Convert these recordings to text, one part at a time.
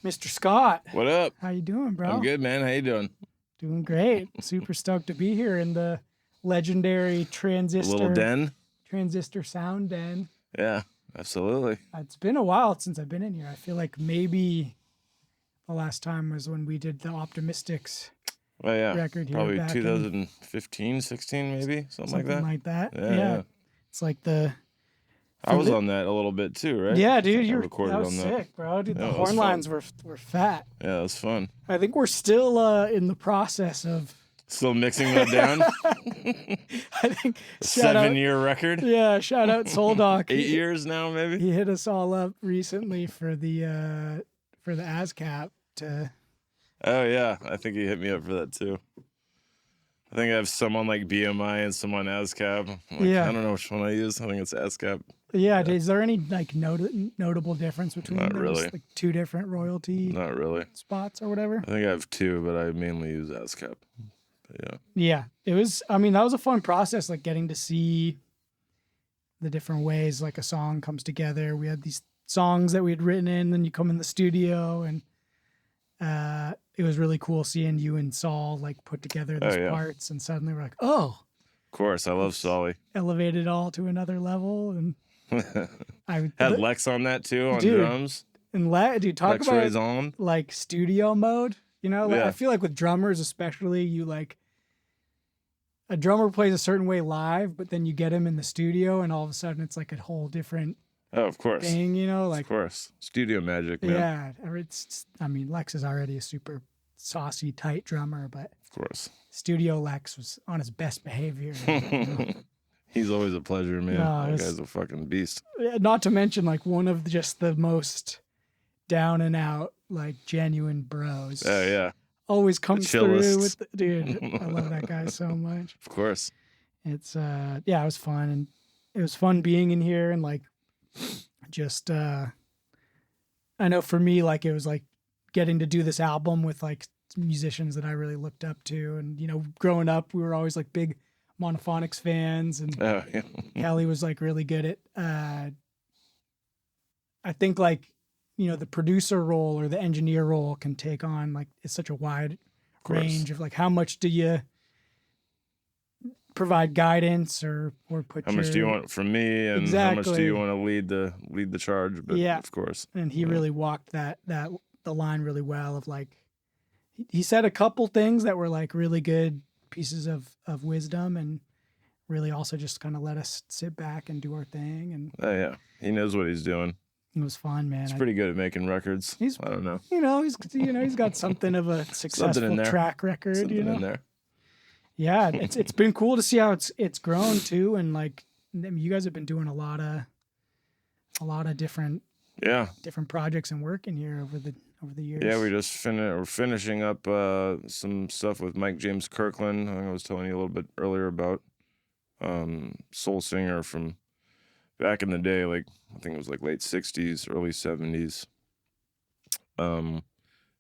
Mr. Scott. What up? How you doing, bro? I'm good, man. How you doing? Doing great. Super stoked to be here in the legendary Little den? Transistor Sound Den. Yeah, absolutely. It's been a while since I've been in here. I feel like maybe the last time was when we did the Optimistics record here. Probably back 2015, 16 maybe, something like that. Yeah. It's like the... I was on that a little bit too, right? Yeah, dude, you recorded that was on sick, bro. Dude, Yeah, the that was horn fun. lines were fat. Yeah, it was fun. I think we're still in the process of... Still mixing that down? I think... A 7-year record? Yeah, shout out Soldoc. 8 years now, maybe? He hit us all up recently for the ASCAP to... Oh, yeah. I think he hit me up for that, too. I think I have some on, like, BMI and some on ASCAP. Yeah. I don't know which one I use. I think it's ASCAP. Yeah, is there any, like, notable difference between Not them? really. Just, like, two different royalty Not really. spots or whatever? I think I have 2, but I mainly use ASCAP. But yeah. Yeah. It was, I mean, that was a fun process, like, getting to see the different ways, like, a song comes together. We had these songs that we had written in, then you come in the studio, and it was really cool seeing you and Saul, like, put together these parts, and suddenly we're like, oh. Of course, I love Solly. Elevated all to another level, and I had Lex on that too on drums. And talk Lex about Raison. like studio mode. You know, like, Yeah. I feel like with drummers, especially, you like a drummer plays a certain way live, but then you get him in the studio, and all of a sudden it's like a whole different of course thing. You know, like of course, studio magic. Man. Yeah, I mean, Lex is already a super saucy, tight drummer, but of course, studio Lex was on his best behavior. He's always a pleasure, man. That guy's a fucking beast. Not to mention, like, one of just the most down and out, like, genuine bros. Oh, yeah. Always comes through with dude. I love that guy so much. Of course. It's it was fun, and it was fun being in here, and like just I know for me, like, it was like getting to do this album with like musicians that I really looked up to, and you know, growing up we were always like big Monophonics fans, and Kelly was like really good at I think, like, you know, the producer role or the engineer role can take on, like, it's such a wide range of like how much do you provide guidance or put how much do you want from me, and how much do you want to lead the charge, but of course. And he really walked the line really well of like he said a couple things that were like really good pieces of wisdom, and really also just kind of let us sit back and do our thing. And he knows what he's doing. It was fun, man. He's pretty good at making records. I don't know. He's got something of a successful track record. Something in there. Yeah, it's been cool to see how it's grown too, and like, I mean, you guys have been doing a lot of different projects and work in here over the years. Yeah, we're finishing up some stuff with Mike James Kirkland. I think I was telling you a little bit earlier about soul singer from back in the day, like I think it was like late 60s, early 70s.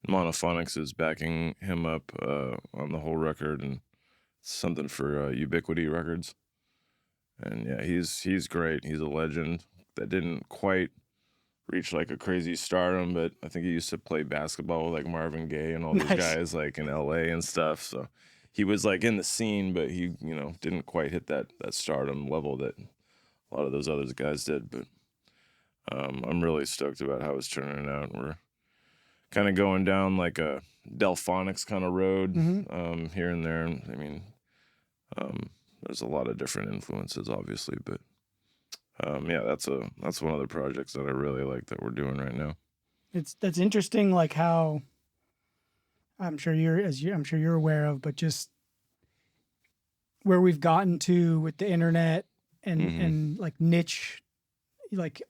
Monophonics is backing him up on the whole record, and something for Ubiquity Records. And yeah, he's great. He's a legend that didn't quite reach like a crazy stardom, but I think he used to play basketball with like Marvin Gaye and all those guys like in LA and stuff. So he was like in the scene, but he, you know, didn't quite hit that stardom level that a lot of those other guys did. But I'm really stoked about how it's turning out. We're kind of going down like a Delphonics kind of road here and there. I mean, there's a lot of different influences, obviously, but that's one of the projects that I really like that we're doing right now. That's interesting, like how I'm sure you're aware of, but just where we've gotten to with the internet and like niche, like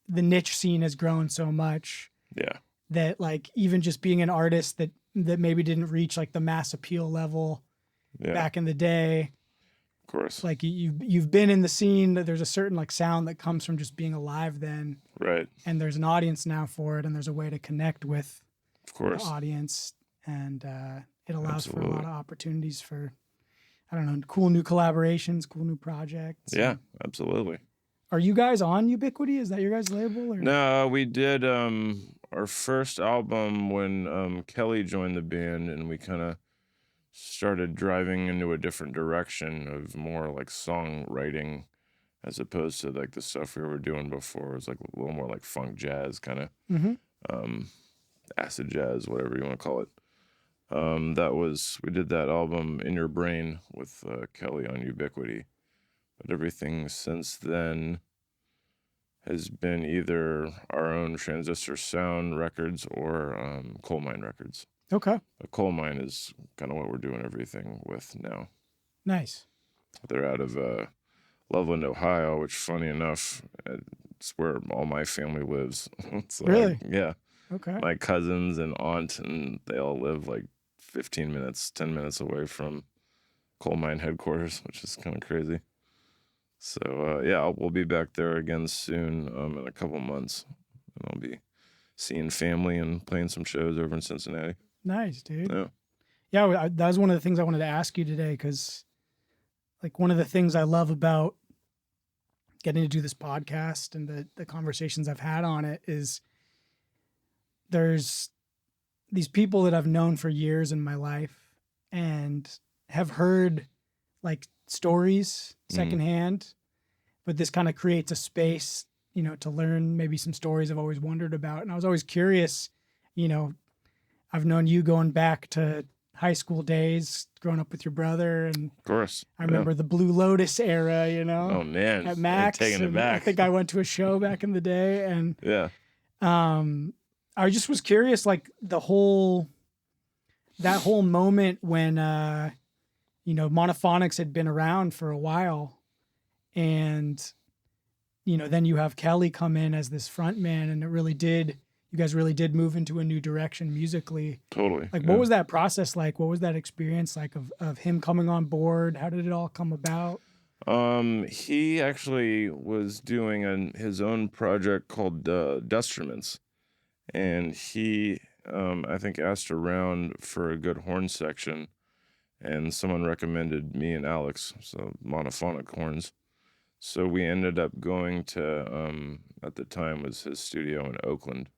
the niche scene has grown so much. Yeah. That like even just being an artist that maybe didn't reach like the mass appeal level back in the day. Of course. Like you've been in the scene, that there's a certain like sound that comes from just being alive then. Right. And there's an audience now for it, and there's a way to connect with the audience, and it allows for a lot of opportunities for, I don't know, cool new collaborations, cool new projects. Yeah, absolutely. Are you guys on Ubiquity? Is that your guys' label? Or? No, we did our first album when Kelly joined the band, and we kind of started driving into a different direction of more like songwriting as opposed to like the stuff we were doing before. It was like a little more like funk jazz, kind of acid jazz, whatever you want to call it. We did that album In Your Brain with Kelly on Ubiquity. But everything since then has been either our own Transistor Sound records or Coal Mine records. Okay. Coal Mine is kind of what we're doing everything with now. Nice. They're out of Loveland, Ohio, which, funny enough, it's where all my family lives. So really? Yeah. Okay. My cousins and aunt, and they all live like 10 minutes away from Coal Mine headquarters, which is kind of crazy. So, we'll be back there again soon in a couple months. And I'll be seeing family and playing some shows over in Cincinnati. Nice, dude. Yeah. Yeah, that was one of the things I wanted to ask you today, because like one of the things I love about getting to do this podcast and the conversations I've had on it is there's these people that I've known for years in my life and have heard like stories secondhand, but this kind of creates a space, to learn maybe some stories I've always wondered about. And I was always curious, I've known you going back to high school days, growing up with your brother, and Of course. I remember the Blue Lotus era, Oh man, at Max. taking it back. I think I went to a show back in the day, and Yeah. I just was curious, like that whole moment when Monophonics had been around for a while, and then you have Kelly come in as this front man, and you guys really did move into a new direction musically. Totally. Like, what was that process like? What was that experience like of him coming on board? How did it all come about? He actually was doing his own project called Dustruments, and he, I think, asked around for a good horn section, and someone recommended me and Alex, so monophonic horns. So we ended up going to, at the time was his studio in Oakland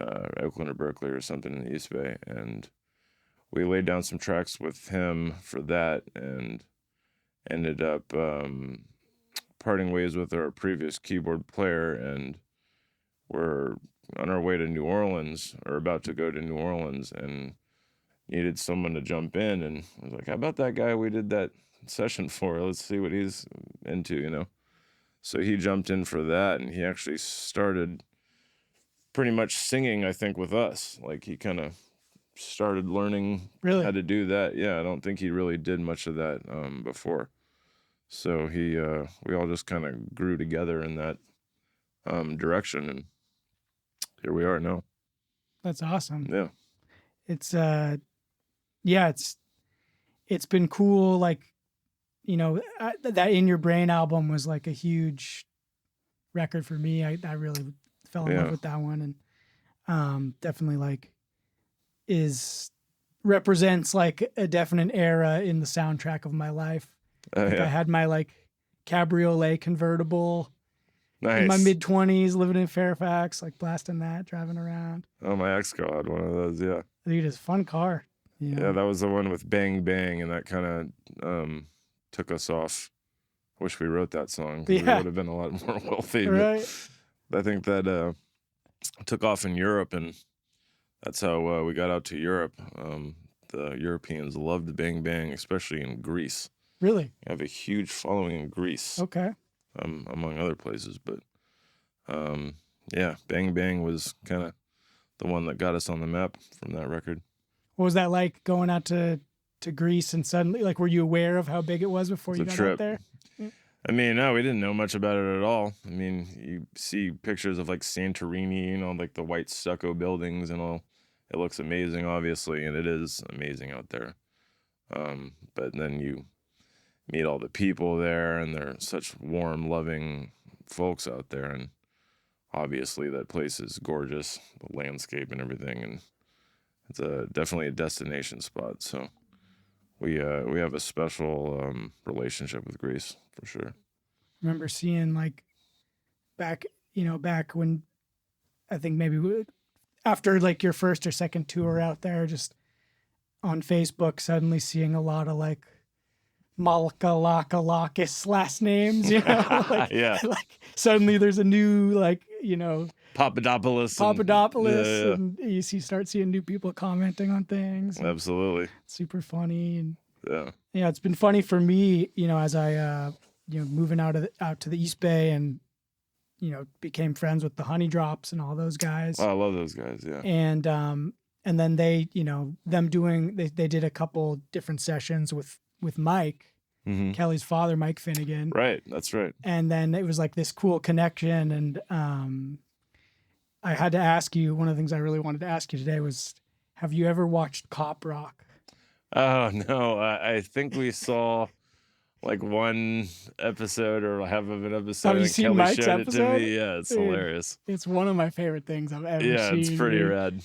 or Berkeley or something in the East Bay, and we laid down some tracks with him for that, and ended up parting ways with our previous keyboard player, and we're on our way to New Orleans, or about to go to New Orleans, and needed someone to jump in, and I was like, how about that guy we did that session for? Let's see what he's into, So he jumped in for that, and he actually started pretty much singing, I think, with us. Like, he kind of started learning how to do that. Yeah, I don't think he really did much of that before. So we all just kind of grew together in that direction, and here we are now. That's awesome. Yeah. It's it's been cool. Like, that In Your Brain album was like a huge record for me. I really fell in love with that one, and definitely like represents like a definite era in the soundtrack of my life. I had my like cabriolet convertible in my mid-20s, living in Fairfax, like blasting that, driving around. Oh, my ex-girl had one of those, yeah. Dude, it's a fun car. Yeah, that was the one with Bang Bang, and that kind of took us off. Wish we wrote that song, because we would have been a lot more wealthy. Right. But I think that took off in Europe, and that's how we got out to Europe. The Europeans loved Bang Bang, especially in Greece. Really? I have a huge following in Greece. Okay. Among other places, but Bang Bang was kind of the one that got us on the map from that record. What was that like, going out to Greece, and suddenly, like, were you aware of how big it was before you got out there? I mean, no, we didn't know much about it at all. I mean, you see pictures of like Santorini, like the white stucco buildings and all. It looks amazing, obviously, and it is amazing out there. But then you meet all the people there, and they're such warm, loving folks out there, and obviously that place is gorgeous, the landscape and everything, and it's definitely a destination spot. So we have a special relationship with Greece, for sure. remember seeing like back when I think maybe after like your first or second tour out there, just on Facebook, suddenly seeing a lot of like Malakalakis last names, like, Yeah. like suddenly there's a new like, Papadopoulos. Papadopoulos, And, and you start seeing new people commenting on things. absolutely. It's super funny. And yeah, it's been funny for me, as I, moving out to the East Bay and, became friends with the Honey Drops and all those guys. I love those guys. Yeah. And then they, them doing, they did a couple different sessions with Mike, Kelly's father, Mike Finnegan. Right. That's right. And then it was like this cool connection. And I had to ask you, one of the things I really wanted to ask you today was, have you ever watched Cop Rock? Oh, no. I think we saw like one episode or half of an episode. Have you and seen Kelly Mike's showed episode? It to me. Yeah, it's hilarious. It's one of my favorite things I've ever seen. Yeah, it's pretty rad.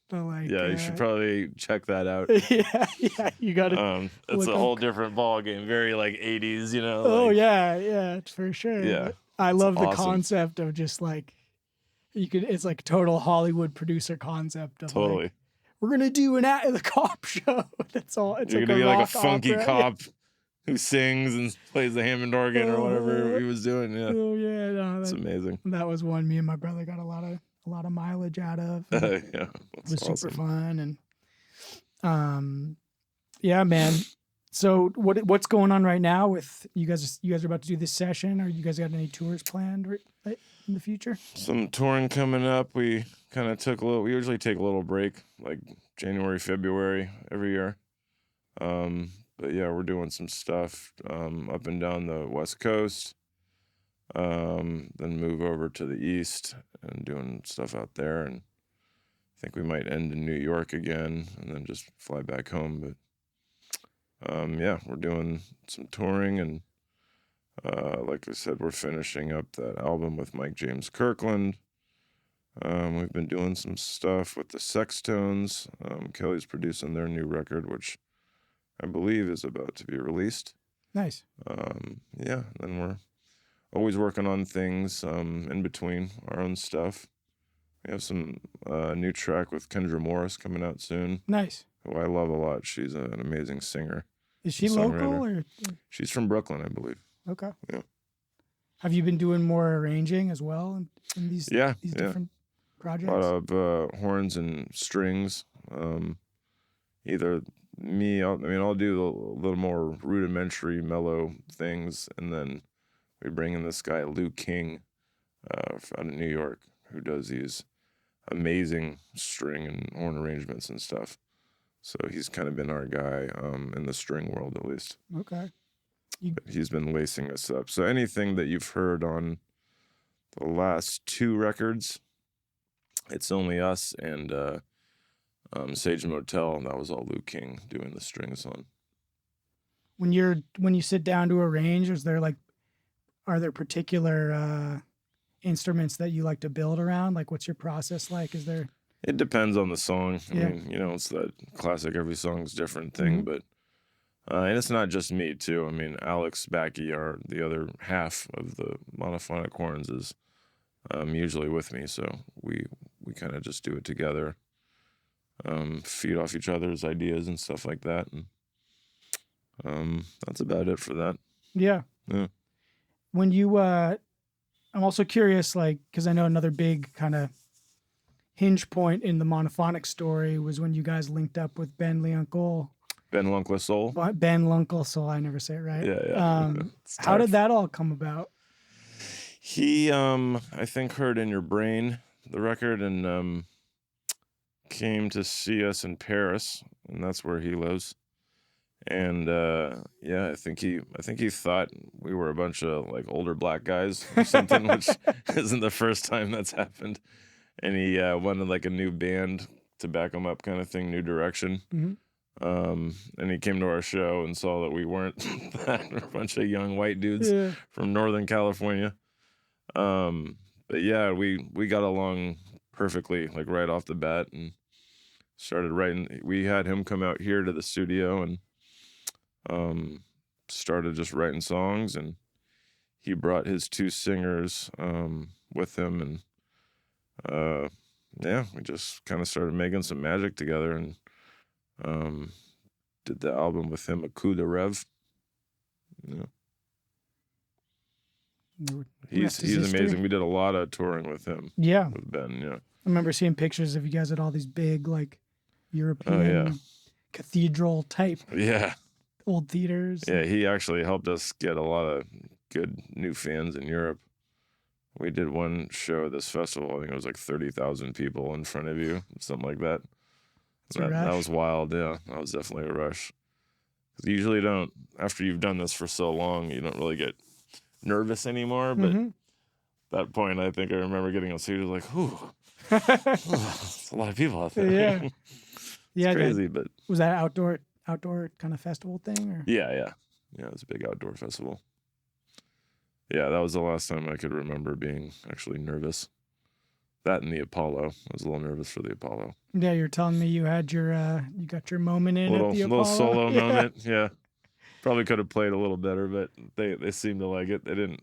But like, you should probably check that out. yeah, you got to. It's a whole different ball game. Very like 80s, Oh like, yeah, it's for sure. Yeah, I love the awesome. concept of just like it's like total Hollywood producer concept of totally. Like, we're gonna do the cop show. That's all. It's You're like gonna be like a funky opera. cop who sings and plays the Hammond organ or whatever he was doing. Yeah. Oh yeah, no, It's amazing. That was one me and my brother got a lot of mileage out of. Yeah, it was awesome. super fun. And yeah, man. So what's going on right now with you guys? You guys are about to do this session. Or you guys got any tours planned in the future? Some touring coming up. We kind of we usually take a little break, like January, February every year. But yeah, we're doing some stuff up and down the West Coast. Then move over to the East and doing stuff out there. And I think we might end in New York again and then just fly back home. But yeah, we're doing some touring. And like I said, we're finishing up that album with Mike James Kirkland. We've been doing some stuff with the Sextones. Kelly's producing their new record, which I believe is about to be released. Nice. Yeah, then we're always working on things in between our own stuff. We have some new track with Kendra Morris coming out soon. Nice. Who I love a lot. She's an amazing singer. Is she local or? She's from Brooklyn, I believe. Okay. Yeah. Have you been doing more arranging as well in these different projects? A lot of horns and strings. Either me, I'll do a little more rudimentary, mellow things, and then we bring in this guy, Lou King, out of New York, who does these amazing string and horn arrangements and stuff. So he's kind of been our guy in the string world, at least. Okay. He's been lacing us up. So anything that you've heard on the last two records, it's only us and Sage Motel. That was all Lou King doing the strings on. When you sit down to arrange, are there particular instruments that you like to build around? Like, what's your process like? Is there? It depends on the song. Yeah. I mean, it's that classic every song's different thing, but and it's not just me too. I mean, Alex Backey, the other half of the Monophonic horns, is usually with me, so we kind of just do it together, feed off each other's ideas and stuff like that, and that's about it for that. Yeah. When you, I'm also curious, like, because I know another big kind of hinge point in the Monophonic story was when you guys linked up with Ben Leunkel. Ben Lunkla Soul. Ben Lunkle Soul. I never say it right. Yeah. How did that all come about? He, I think, heard In Your Brain, the record, and came to see us in Paris, and that's where he lives. And I think he thought we were a bunch of like older black guys or something, which isn't the first time that's happened. And he wanted like a new band to back him up, kind of thing, new direction. Mm-hmm. And he came to our show and saw that we weren't that, a bunch of young white dudes from Northern California. But yeah, we got along perfectly, like right off the bat, and started writing. We had him come out here to the studio and started just writing songs, and he brought his 2 singers with him, and yeah, we just kind of started making some magic together, and did the album with him, A Coup de Rev. Yeah. He's amazing. We did a lot of touring with him. Yeah. With Ben, yeah. I remember seeing pictures of you guys at all these big, like, European cathedral type old theaters. Yeah, he actually helped us get a lot of good new fans in Europe. We did one show at this festival. I think it was like 30,000 people in front of you, something like that. That was wild, yeah. That was definitely a rush. 'Cause you usually don't, after you've done this for so long, you don't really get nervous anymore. But at that point, I think I remember getting on stage, like, whew, it's a lot of people out there. Yeah. It's crazy, but... Was that outdoor kind of festival thing? Or? Yeah. Yeah, it was a big outdoor festival. Yeah, that was the last time I could remember being actually nervous. That and the Apollo. I was a little nervous for the Apollo. Yeah, you're telling me you had your you got your moment in at the Apollo. Little solo moment. Yeah, probably could have played a little better, but they seemed to like it. They didn't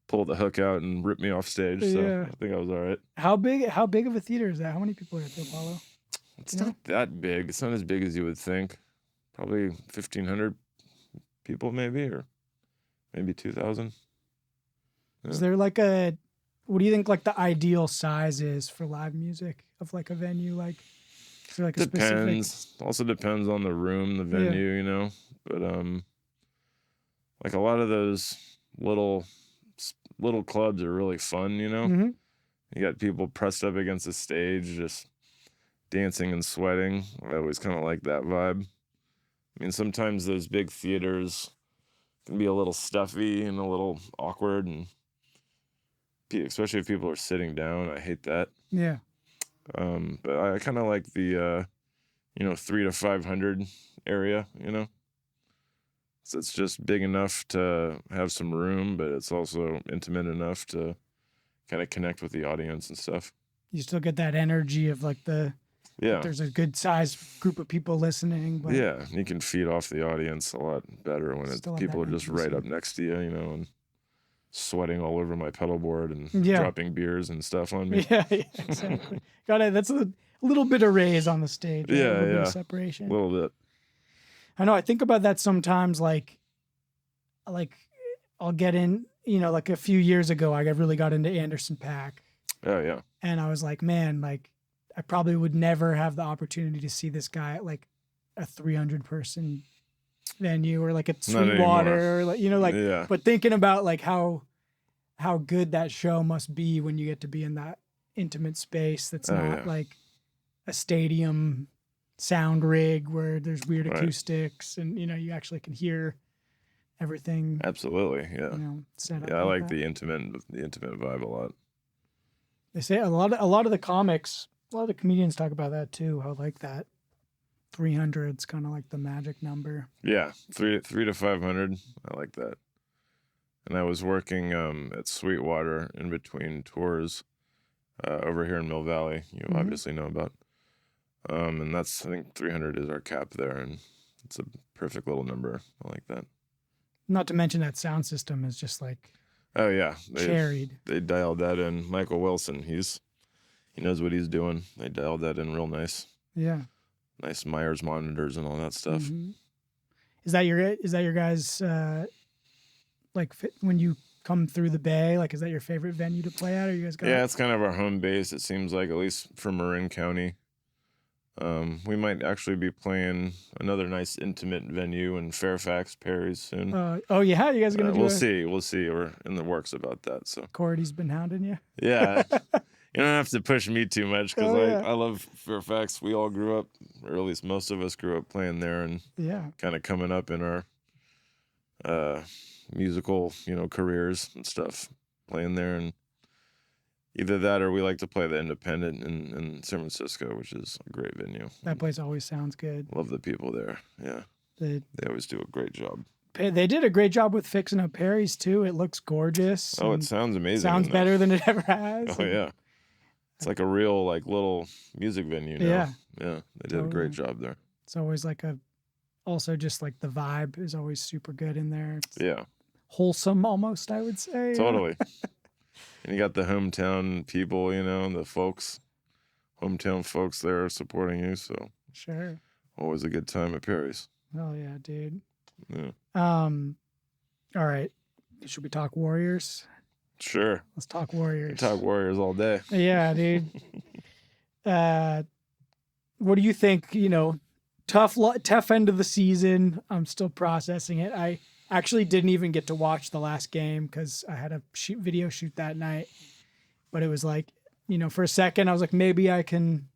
pull the hook out and rip me off stage, so I think I was all right. How big of a theater is that? How many people are at the Apollo? It's not that big. It's not as big as you would think. Probably 1,500 people, maybe, or maybe 2,000. Yeah. Is there like what do you think like the ideal size is for live music of like a venue? Like, is there like a depends. Also depends on the room, the venue, you know. But like a lot of those little clubs are really fun, you know. Mm-hmm. You got people pressed up against the stage, just dancing and sweating. I always kind of like that vibe. I mean, sometimes those big theaters can be a little stuffy and a little awkward, and especially if people are sitting down. I hate that. Yeah. But I kind of like the 300 to 500 area, you know. So it's just big enough to have some room, but it's also intimate enough to kind of connect with the audience and stuff. You still get that energy of like there's a good sized group of people listening. But yeah, you can feed off the audience a lot better when people are just right up next to you, you know, and sweating all over my pedal board and dropping beers and stuff on me. Yeah, exactly. Got it. That's a little bit of raise on the stage. Yeah, a little bit of separation. A little bit. I know. I think about that sometimes. Like I'll get in. You know, like a few years ago, I really got into Anderson .Paak. Oh yeah. And I was like, man, like I probably would never have the opportunity to see this guy at like a 300 person venue or like at Sweetwater or like, you know, like, but thinking about like how good that show must be when you get to be in that intimate space. That's not like a stadium sound rig where there's weird acoustics and, you know, you actually can hear everything. Absolutely. Yeah. You know, set up I like the intimate vibe a lot. They say a lot of the comics, a lot of the comedians talk about that too. How like that 300's kind of like the magic number. Yeah, 3 to 500. I like that. And I was working at Sweetwater in between tours over here in Mill Valley. You obviously know about. And I think 300 is our cap there, and it's a perfect little number. I like that. Not to mention that sound system is just like. Oh yeah, they dialed that in. Michael Wilson, he knows what he's doing. They dialed that in real nice. Yeah. Nice Myers monitors and all that stuff. Mm-hmm. Is that your guys like when you come through the Bay? Like, is that your favorite venue to play at? Or you guys got? Yeah, it's kind of our home base. It seems like, at least for Marin County. We might actually be playing another nice intimate venue in Fairfax, Perry's soon. Oh yeah, you guys are gonna do? We'll see. We're in the works about that. So Cordy's been hounding you. Yeah, you don't have to push me too much because I love Fairfax. We all grew up, or at least most of us grew up playing there, and kind of coming up in our musical, careers and stuff, playing there. And either that or we like to play the Independent in San Francisco, which is a great venue. That place always sounds good. Love the people there. Yeah. They always do a great job. They did a great job with fixing up Perry's too. It looks gorgeous. Oh, it sounds amazing. Sounds better than it ever has. Oh, yeah. It's like a real little music venue now. Yeah. Yeah. They did a great job there. It's always also just like the vibe is always super good in there. Yeah. wholesome almost, I would say. Totally. And you got the hometown people, the hometown folks there supporting you. So Sure. always a good time at Perry's. Oh yeah, dude. Yeah. All right. Should we talk Warriors? Sure. Let's talk Warriors. Talk Warriors all day. Yeah, dude. What do you think? Tough end of the season. I'm still processing it. I actually didn't even get to watch the last game because I had a video shoot that night. But it was like, for a second, I was like, maybe I can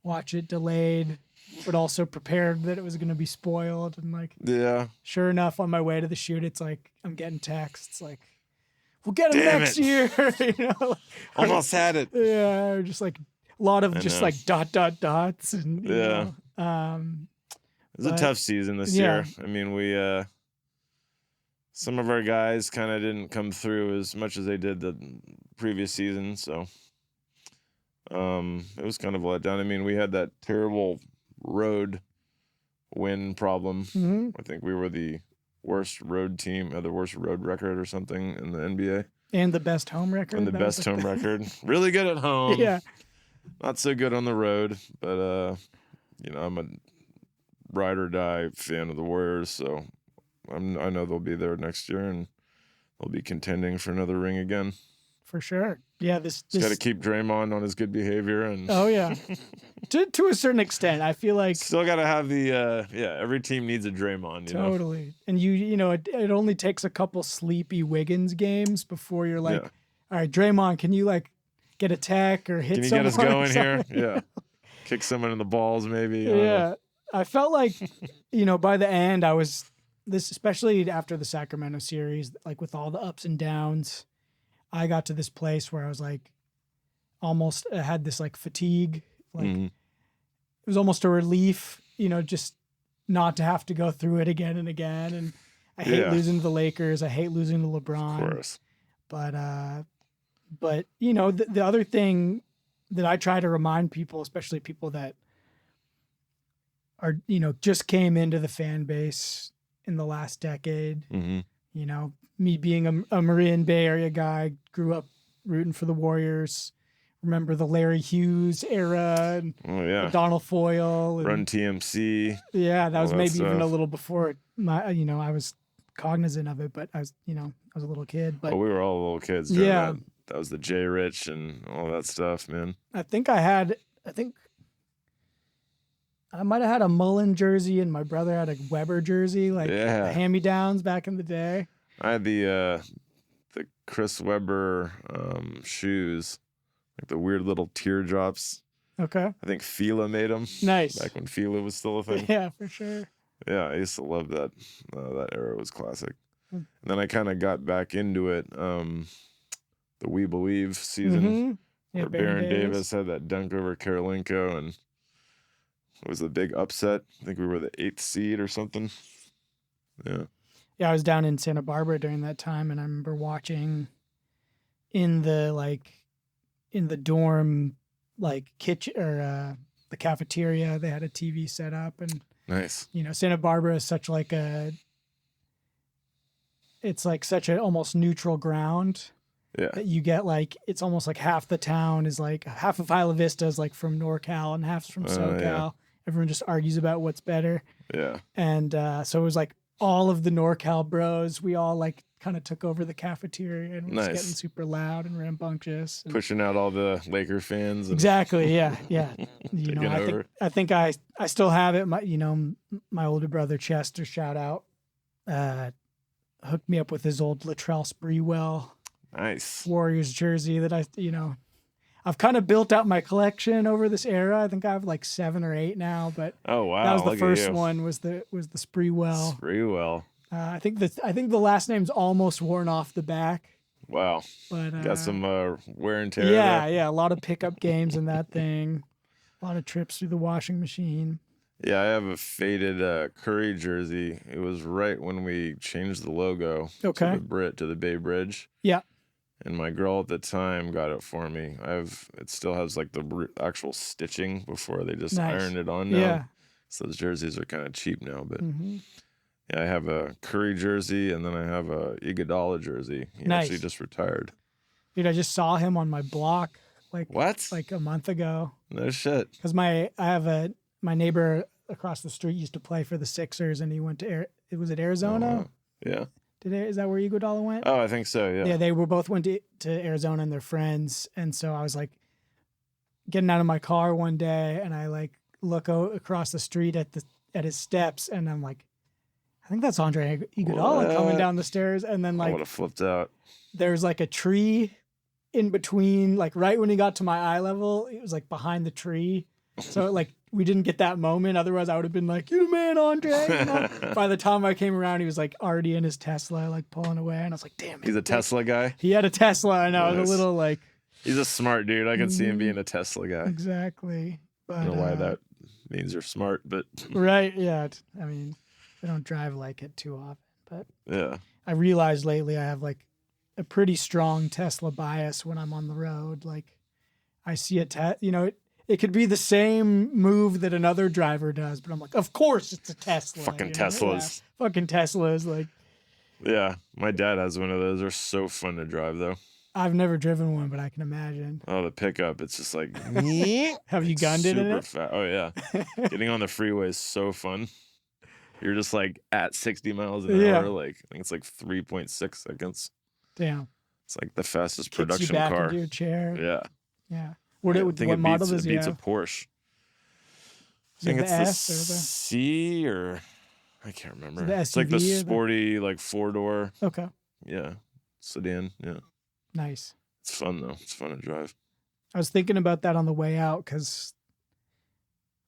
watch it delayed, but also prepared that it was going to be spoiled. And like, yeah, sure enough, on my way to the shoot, it's like, I'm getting texts like, we'll get him Damn next it. year. Almost had it. Yeah, or just like a lot of just like ... dots. And, Yeah. It was a tough season this year. I mean, we, some of our guys kind of didn't come through as much as they did the previous season. So, it was kind of a letdown. I mean, we had that terrible road win problem. Mm-hmm. I think we were the worst road team, the worst road record or something in the NBA. And the best home record. And the best home record. Really good at home. Yeah. Not so good on the road, but I'm a ride or die fan of the Warriors, so I know they'll be there next year and they'll be contending for another ring again. For sure. Yeah, this got to keep Draymond on his good behavior and oh yeah, to a certain extent, I feel like still got to have the every team needs a Draymond. Totally. Know? And it only takes a couple sleepy Wiggins games before you're like, all right, Draymond, can you like get a tech or hit? Can you get us going here? Yeah, kick someone in the balls maybe. Yeah, I felt like by the end I was especially after the Sacramento series, like with all the ups and downs. I got to this place where I was like, almost had this like fatigue. Like it was almost a relief, just not to have to go through it again and again. And I hate losing to the Lakers. I hate losing to LeBron. Of course. But the other thing that I try to remind people, especially people that are, just came into the fan base in the last decade, me being a Marin Bay Area guy, grew up rooting for the Warriors. Remember the Larry Hughes era and Donald Foyle. And, Run TMC. Yeah, that was maybe even a little before I was cognizant of it, but I was a little kid. But we were all little kids. That was the J Rich and all that stuff, man. I think I might have had a Mullen jersey and my brother had a Weber jersey, like hand-me-downs back in the day. I had the Chris Webber shoes, like the weird little teardrops. Okay. I think Fila made them. Nice. Back when Fila was still a thing. Yeah, for sure. Yeah, I used to love that. That era was classic. And then I kind of got back into it. The We Believe season, where Baron Davis had that dunk over Karolinko, and it was a big upset. I think we were the 8th seed or something. Yeah. Yeah, I was down in Santa Barbara during that time, and I remember watching in the dorm, like kitchen or the cafeteria. They had a TV set up, and nice. Santa Barbara is such like it's like such an almost neutral ground. Yeah. That you get like it's almost like half the town is like half of Isla Vista is like from NorCal and half's from SoCal. Yeah. Everyone just argues about what's better. Yeah. And so it was like all of the NorCal bros, we all like kind of took over the cafeteria and was getting super loud and rambunctious. And pushing out all the Laker fans. Exactly. Yeah. Yeah. I think I still have it. My older brother Chester, shout out, hooked me up with his old Latrell Sprewell Warriors jersey that I've kind of built out my collection over this era. I think I have like 7 or 8 now, but oh wow, that was the first one. Was the Sprewell. Sprewell. I think the last name's almost worn off the back. Wow, but got some wear and tear. Yeah, there. Yeah, a lot of pickup games in that thing. A lot of trips through the washing machine. Yeah, I have a faded Curry jersey. It was right when we changed the logo to the Bay Bridge. Yeah. And my girl at the time got it for me. It still has like the actual stitching before they just ironed it on now. Yeah. So those jerseys are kind of cheap now, but Yeah, I have a Curry jersey, and then I have a Iguodala jersey. He Nice. actually just retired. Dude, I just saw him on my block What? like a month ago. No shit. Because my neighbor across the street used to play for the Sixers, and he went to was it Arizona? Oh, wow. Yeah. Is that where Iguodala went? Oh, I think so. Yeah. Yeah, they were both went to Arizona, and they're friends. And so I was like getting out of my car one day, and I like look across the street at his steps, and I'm like, I think that's Andre Iguodala coming down the stairs. And then I like would have flipped out. there's like a tree in between, like right when he got to my eye level, it was like behind the tree. So like we didn't get that moment. Otherwise, I would have been like, "You the man, Andre." You know? By the time I came around, he was like already in his Tesla, like pulling away, and I was like, "Damn it!" He's a Tesla guy. He had a Tesla. I know. Nice. It was a little like. He's a smart dude. I can see him being a Tesla guy. Exactly. But, I don't know why that means you're smart, but right. Yeah. I mean, I don't drive like it too often, but yeah. I realized lately I have like a pretty strong Tesla bias when I'm on the road. Like I see it could be the same move that another driver does, but I'm like, of course it's a Tesla. Fucking you know? Teslas. Yeah. Fucking Teslas. Like, Yeah, my dad has one of those. They're so fun to drive, though. I've never driven one, but I can imagine. Oh, the pickup, it's just like... Have you gunned it in it? Super fast. Oh, yeah. Getting on the freeway is so fun. You're just like at 60 miles an hour. Like I think it's like 3.6 seconds. Damn. It's like the fastest Kicks production you back car. Into your chair. Yeah. Yeah. What model does it he beats have? a Porsche. I Is think it it's the the S or the C or I can't remember. the It's like the SUV or sporty, like 4-door. Okay. Yeah. Sedan. Yeah. Nice. It's fun though. It's fun to drive. I was thinking about that on the way out because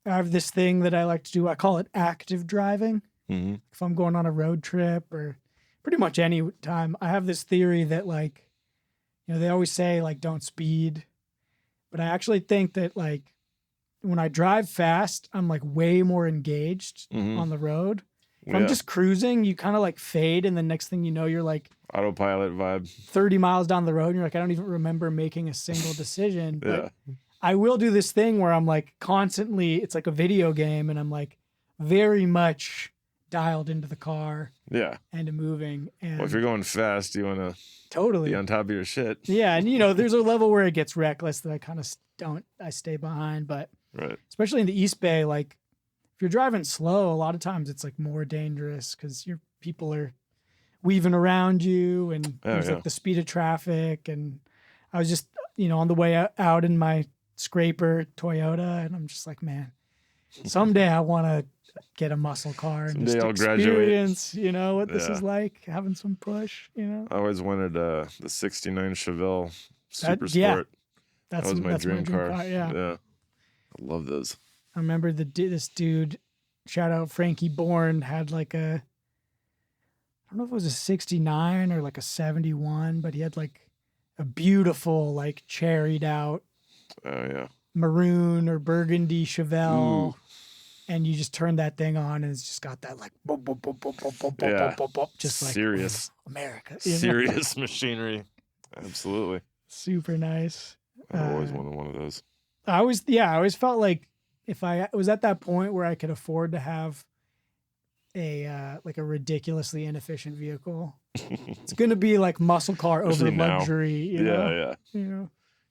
I have this thing that I like to do. I call it active driving. Mm-hmm. If I'm going on a road trip or pretty much any time, I have this theory that like, they always say like don't speed, but I actually think that like when I drive fast, I'm like way more engaged on the road. If I'm just cruising, you kind of like fade, and the next thing you know, you're like autopilot vibe. 30 miles down the road, and you're like, I don't even remember making a single decision. But I will do this thing where I'm like constantly, it's like a video game, and I'm like very much dialed into the car. Yeah. And moving. And if you're going fast, you want to totally be on top of your shit. Yeah. And, there's a level where it gets reckless that I kind of I stay behind. But especially in the East Bay, like if you're driving slow, a lot of times it's like more dangerous because people are weaving around you and there's like the speed of traffic. And I was just, on the way out in my scraper Toyota, and I'm just like, man, someday I want to get a muscle car and just experience, what this is like, having some push, I always wanted the 69 Chevelle Super Sport. That was my dream car. Yeah. I love those. I remember this dude, shout out Frankie Bourne, had like I don't know if it was a 69 or like a 71, but he had like a beautiful, like cherried out maroon or burgundy Chevelle. Ooh. And you just turn that thing on, and it's just got that like boop, boop, boop, boop, boop, boop, boop, boop, boop, just like serious America, serious machinery. Absolutely, super nice. I always wanted one of those. I always felt like if I was at that point where I could afford to have a like a ridiculously inefficient vehicle, it's gonna be like muscle car over luxury. Yeah.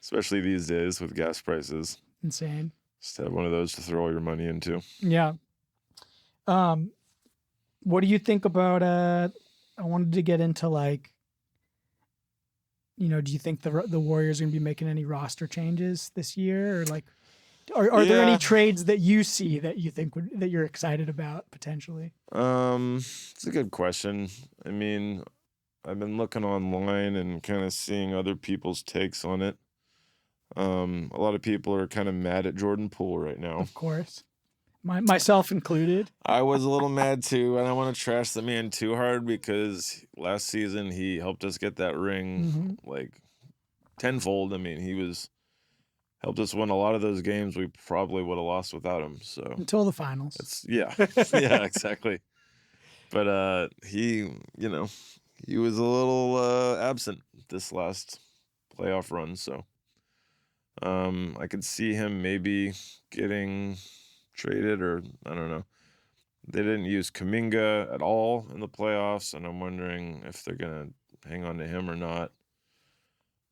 Especially these days with gas prices, insane. Just have one of those to throw all your money into. Yeah. What do you think about, I wanted to get into like, do you think the Warriors are going to be making any roster changes this year? Or like, are there any trades that you see that you think that you're excited about potentially? It's a good question. I mean, I've been looking online and kind of seeing other people's takes on it. A lot of people are kind of mad at Jordan Poole right now. Of course. Myself included. I was a little mad too. I don't want to trash the man too hard because last season he helped us get that ring like tenfold. I mean, helped us win a lot of those games we probably would have lost without him. So until the finals. Yeah, exactly. But he was a little absent this last playoff run, so I could see him maybe getting traded, or I don't know. They didn't use Kuminga at all in the playoffs, and I'm wondering if they're gonna hang on to him or not.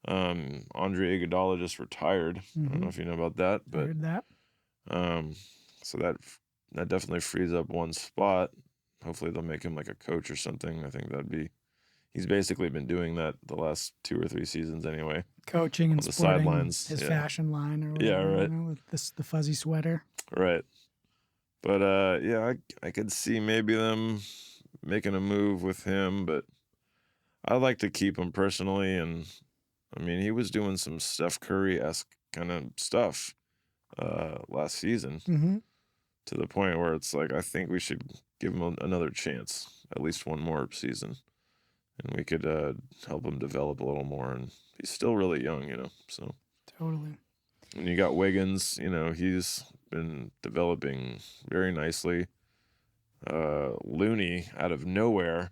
Andre Iguodala just retired. I don't know if you know about that, I but heard that. so that definitely frees up one spot. Hopefully they'll make him like a coach or something. I think he's basically been doing that the last 2 or 3 seasons anyway. Coaching and the sporting sidelines, his yeah. fashion line or whatever, Yeah, right. with the fuzzy sweater. Right. But yeah, I could see maybe them making a move with him, but I'd like to keep him personally. And I mean, he was doing some Steph Curry-esque kind of stuff last season to the point where it's like, I think we should give him another chance, at least one more season. And we could help him develop a little more. And he's still really young, so. Totally. And you got Wiggins, he's been developing very nicely. Looney, out of nowhere,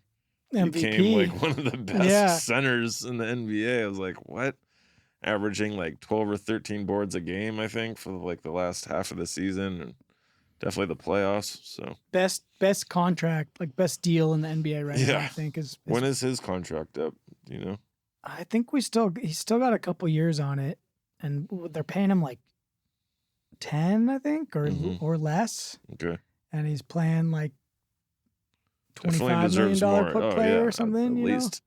MVP. became like one of the best centers in the NBA. I was like, what? Averaging like 12 or 13 boards a game, I think, for like the last half of the season, and definitely the playoffs. So best contract, like best deal in the NBA right now, I think is when is his contract up? Do you know? I think he's still got a couple years on it, and they're paying him like 10, I think, or less. Okay. And he's playing like $25 million per player or something. At least.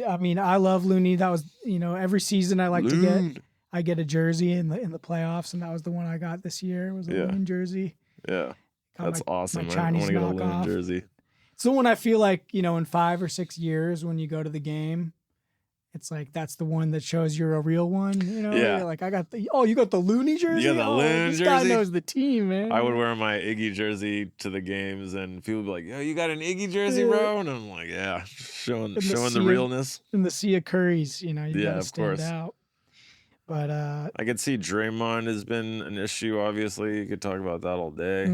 I mean, I love Looney. That was, every season I like to get a jersey in the playoffs, and that was the one I got this year. It was a Loon jersey. Yeah. That's awesome. My I Chinese want to get a knockoff. Loon jersey. It's the one I feel like, in 5 or 6 years when you go to the game, it's like that's the one that shows you're a real one. Yeah. You're like, you got the Looney jersey? Yeah, the Loon this jersey. guy knows the team, man. I would wear my Iggy jersey to the games, and people would be like, "Yo, you got an Iggy jersey, bro?" And I'm like, "Yeah, showing the realness." In the sea of Currys, you gotta stand out. But I could see Draymond has been an issue. Obviously, you could talk about that all day.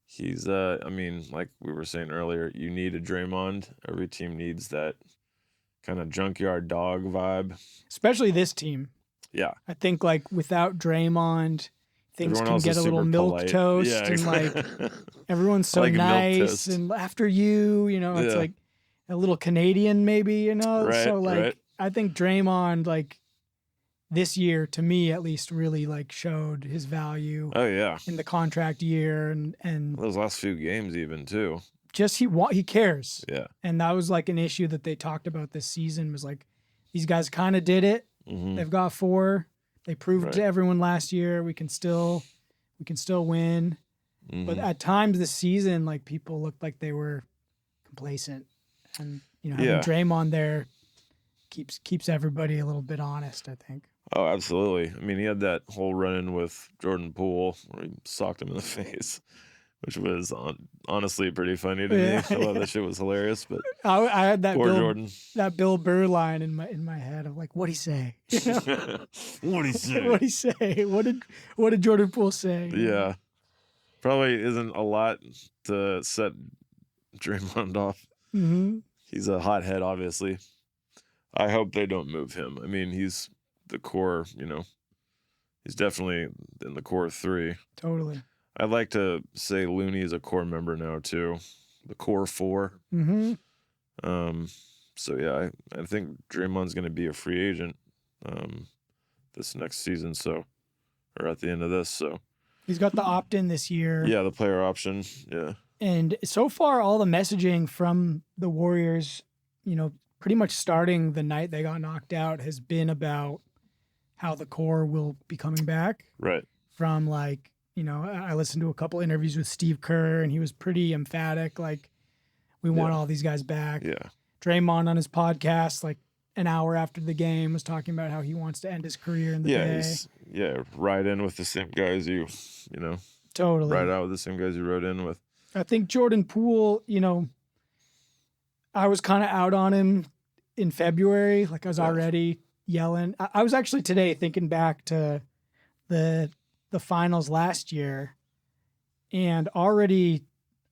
He's, I mean, like we were saying earlier, you need a Draymond. Every team needs that kind of junkyard dog vibe, especially this team. Yeah, I think like without Draymond, things everyone can get a little milk toast, and like everyone's so nice. And after you, it's like a little Canadian, maybe, Right, so like right. I think Draymond, like this year, to me at least, really like showed his value. Oh yeah, in the contract year, and those last few games even too. Just he cares. Yeah. And that was like an issue that they talked about this season, was like these guys kind of did it. They've got 4. They proved to everyone last year we can still win. But at times this season, like people looked like they were complacent, and having Draymond there keeps everybody a little bit honest, I think. Oh, absolutely. I mean, he had that whole run-in with Jordan Poole where he socked him in the face, which was honestly pretty funny to me. I thought that shit was hilarious. But I had that Jordan. That Bill Burr line in my head of like, what'd he say? What'd he say? What'd he say? What did Jordan Poole say? Yeah, probably isn't a lot to set Draymond off. He's a hothead, obviously. I hope they don't move him. I mean, he's the core. He's definitely in the core 3. Totally. I'd like to say Looney is a core member now too, the core 4. So yeah, I think Draymond's going to be a free agent this next season, or at the end of this. So he's got the opt-in this year. Yeah, the player option. Yeah. And so far, all the messaging from the Warriors, pretty much starting the night they got knocked out, has been about how the core will be coming back. Right. From like, I listened to a couple interviews with Steve Kerr, and he was pretty emphatic. Like, we want all these guys back. Yeah. Draymond on his podcast, like an hour after the game, was talking about how he wants to end his career in the Bay. Ride in with the same guys totally ride out with the same guys you rode in with. I think Jordan Poole, I was kind of out on him in February. Like I was already yelling. I was actually today thinking back to the finals last year, and already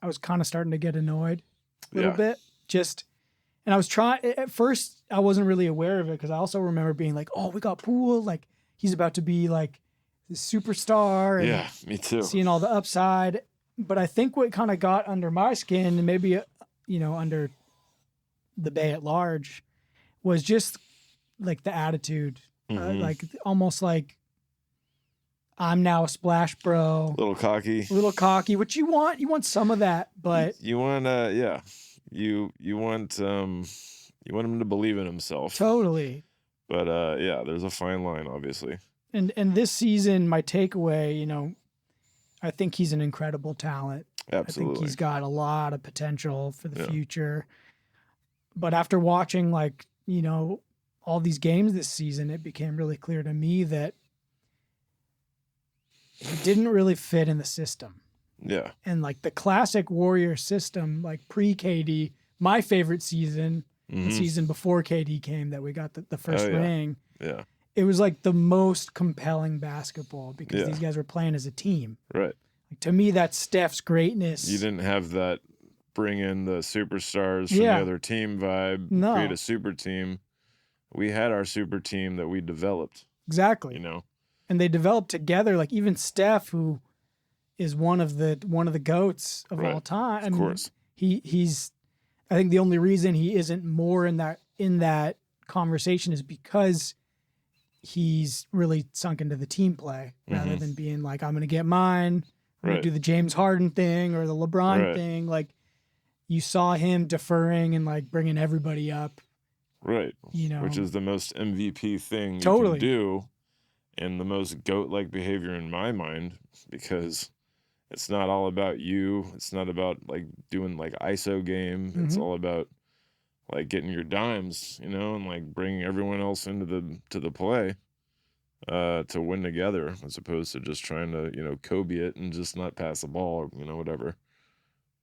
I was kind of starting to get annoyed a little bit. And I was trying, at first I wasn't really aware of it, because I also remember being like, oh, we got Poole, like he's about to be like the superstar. And me too. seeing all the upside. But I think what kind of got under my skin, and maybe, under the Bay at large, was just like the attitude, like almost like I'm now a splash bro, little cocky, which you want some of that, but you want you want him to believe in himself. Totally. But there's a fine line, obviously. And this season, my takeaway, I think he's an incredible talent. Absolutely. I think he's got a lot of potential for the future. But after watching all these games this season, it became really clear to me that he didn't really fit in the system. Yeah. And like the classic Warrior system, like pre-KD, my favorite season, the season before KD came that we got the first ring. Yeah. It was like the most compelling basketball because these guys were playing as a team. Right. Like, to me, that's Steph's greatness. You didn't have that bring in the superstars from the other team vibe, create a super team. We had our super team that we developed. Exactly. And they developed together. Like even Steph, who is one of the GOATs of all time. Of course. He's I think the only reason he isn't more in that conversation is because he's really sunk into the team play rather than being like, I'm going to get mine. I'm going to do the James Harden thing or the LeBron thing. Like you saw him deferring and like bringing everybody up. Right. Which is the most MVP thing you can do and the most GOAT-like behavior in my mind, because it's not all about you. It's not about like doing like ISO game. It's all about like getting your dimes, and like bringing everyone else into the play to win together, as opposed to just trying to Kobe it and just not pass the ball or whatever.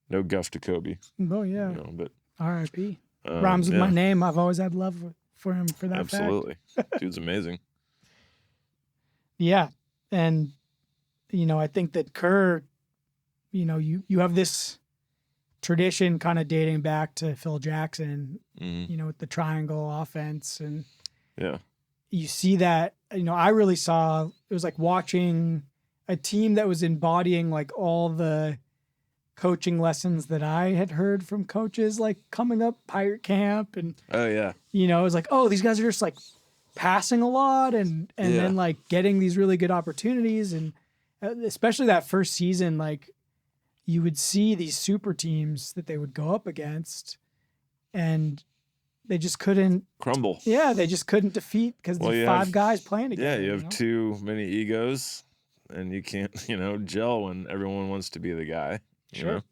No guff to Kobe. Oh yeah. But R.I.P. Rhymes with my name. I've always had love for him for that. Absolutely. Dude's amazing. Yeah, and I think that Kerr, you have this tradition kind of dating back to Phil Jackson, with the triangle offense. And you see that, I really saw, it was like watching a team that was embodying like all the coaching lessons that I had heard from coaches, like coming up Pirate Camp. And, it was like, oh, these guys are just like passing a lot and then like getting these really good opportunities. And especially that first season, like, you would see these super teams that they would go up against and they just couldn't crumble. Yeah, they just couldn't defeat because the five guys playing together. Yeah, you have too many egos and you can't, gel when everyone wants to be the guy. Sure.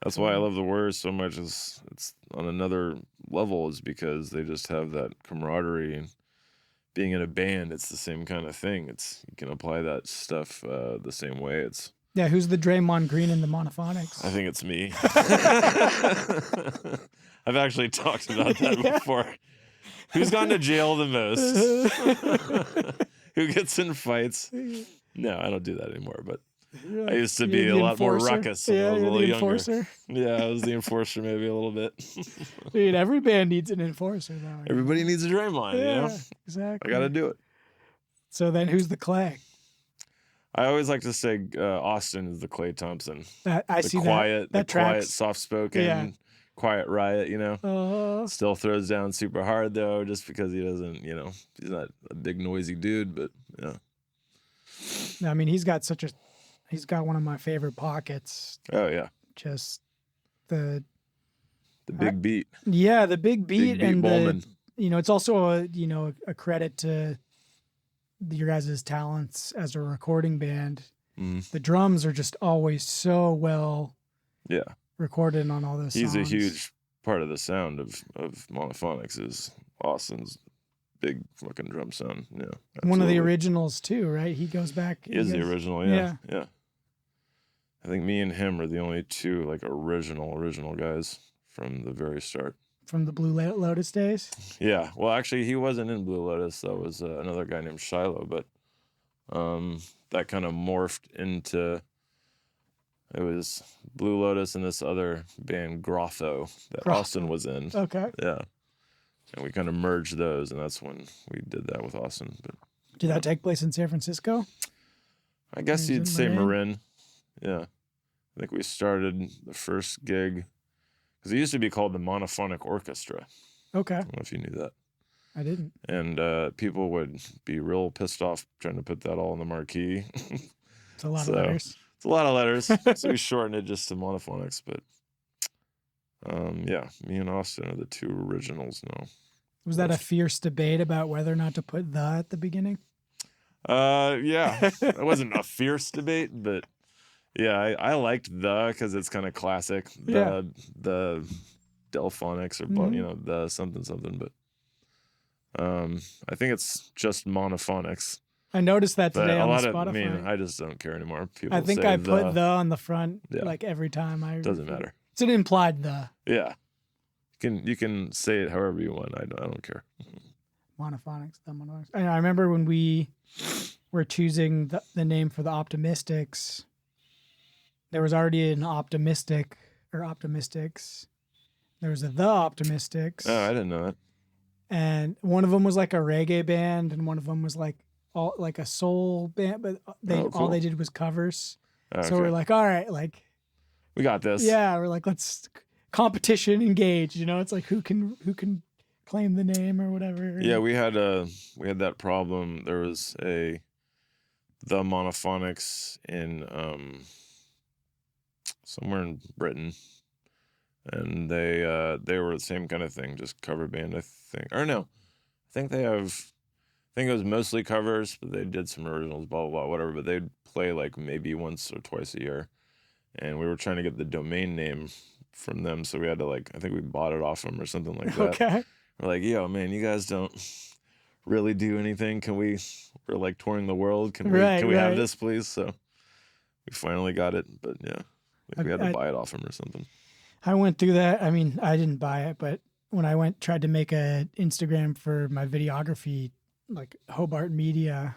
That's why I love the Warriors so much. It's on another level, is because they just have that camaraderie, and being in a band, it's the same kind of thing. You can apply that stuff the same way. Who's the Draymond Green in the Monophonics? I think it's me. I've actually talked about that before. Who's gone to jail the most? Who gets in fights? No, I don't do that anymore, but I used to be a lot more ruckus when I was a little younger. Enforcer? Yeah, I was the enforcer maybe a little bit. Dude, every band needs an enforcer, though. Everybody needs a Draymond, Exactly. I got to do it. So then who's the Clay? I always like to say Austin is the Klay Thompson. I see quiet, that the quiet, tracks. soft-spoken, quiet riot, Still throws down super hard, though, just because he doesn't, he's not a big, noisy dude, but, I mean, he's got one of my favorite pockets. Oh, yeah. Just the big beat. Yeah, the big beat. Big beat and Bowman. It's also a credit to your guys' talents as a recording band. The drums are just always so well recorded on all those songs. He's a huge part of the sound of Monophonics is Austin's big fucking drum sound. Yeah, absolutely. One of the originals too, right? He goes back. He is the original, yeah. I think me and him are the only two like original guys from the very start. From the Blue Lotus days? Yeah. Well, actually, he wasn't in Blue Lotus. That was another guy named Shiloh, but that kind of morphed into, it was Blue Lotus and this other band, Grotho, that Austin was in. Okay. Yeah. And we kind of merged those, and that's when we did that with Austin. But did that take place in San Francisco? I guess you'd say Marin. Yeah. I think we started the first gig because it used to be called the Monophonic Orchestra. Okay. I don't know if you knew that. I didn't. And people would be real pissed off trying to put that all in the marquee. It's a lot of letters. It's a lot of letters. So we shortened it just to Monophonics. But yeah, me and Austin are the two originals now. Was that a fierce debate about whether or not to put the at the beginning? Yeah. It wasn't a fierce debate, but yeah, I liked the because it's kind of classic. The Delphonics or the something. But I think it's just Monophonics. I noticed that But today a on lot Spotify. I mean, I just don't care anymore. People I think say I put the on the front like every time. Doesn't matter. It's an implied the. Yeah. You can say it however you want. I don't care. Monophonics, the Monophonics. I remember when we were choosing the name for the Optimistics, there was already an Optimistic or Optimistics. There was the Optimistics. Oh, I didn't know that. And one of them was like a reggae band, and one of them was like a soul band, but all they did was covers. Okay. So we're like, all right, like we got this. Yeah, we're like, let's competition engage. It's like who can claim the name or whatever. Yeah, we had that problem. There was the Monophonics in somewhere in Britain, and they were the same kind of thing, just cover band, I think. Or no, I think it was mostly covers, but they did some originals, blah blah blah, whatever. But they'd play like maybe once or twice a year, and we were trying to get the domain name from them, so we had to I think we bought it off them or something like that. Okay. We're like, yo, man, you guys don't really do anything. We're like touring the world. Can we have this, please? So we finally got it, but yeah, we had to buy it off them or something. I went through that. I mean, I didn't buy it, but when I tried to make a Instagram for my videography, like Hobart Media,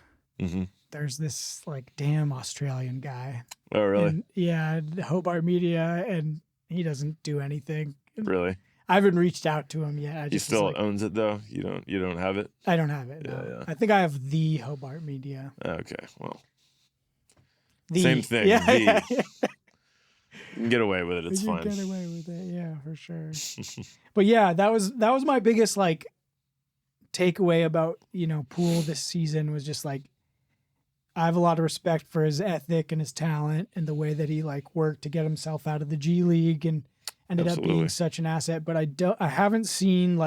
there's this like damn Australian guy. Oh, really? And, yeah, Hobart Media, and he doesn't do anything. Really? I haven't reached out to him yet. He still owns it though. You don't have it. I don't have it. No. Yeah. I think I have the Hobart Media. Okay, well, same thing. Yeah. You can get away with it. It's fine. Get away with it. Yeah, for sure. But yeah, that was my biggest like takeaway about Poole this season was just like I have a lot of respect for his ethic and his talent and the way that he like worked to get himself out of the G League and ended up being such an asset. But I haven't seen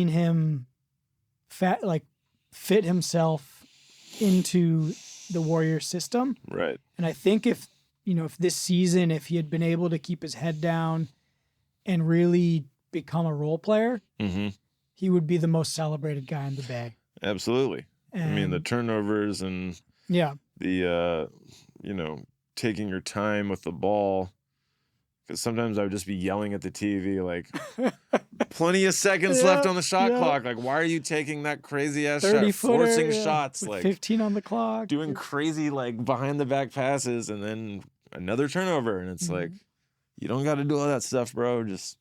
him fit himself into the Warriors system. Right. And I think if this season, if he had been able to keep his head down and really become a role player, he would be the most celebrated guy in the Bay. Absolutely. I mean, the turnovers and the, taking your time with the ball. Because sometimes I would just be yelling at the TV, like, plenty of seconds left on the shot clock. Like, why are you taking that crazy ass shot, forcing shots, with like 15 on the clock, doing crazy like behind the back passes, and then another turnover, and it's like, you don't got to do all that stuff, bro. Just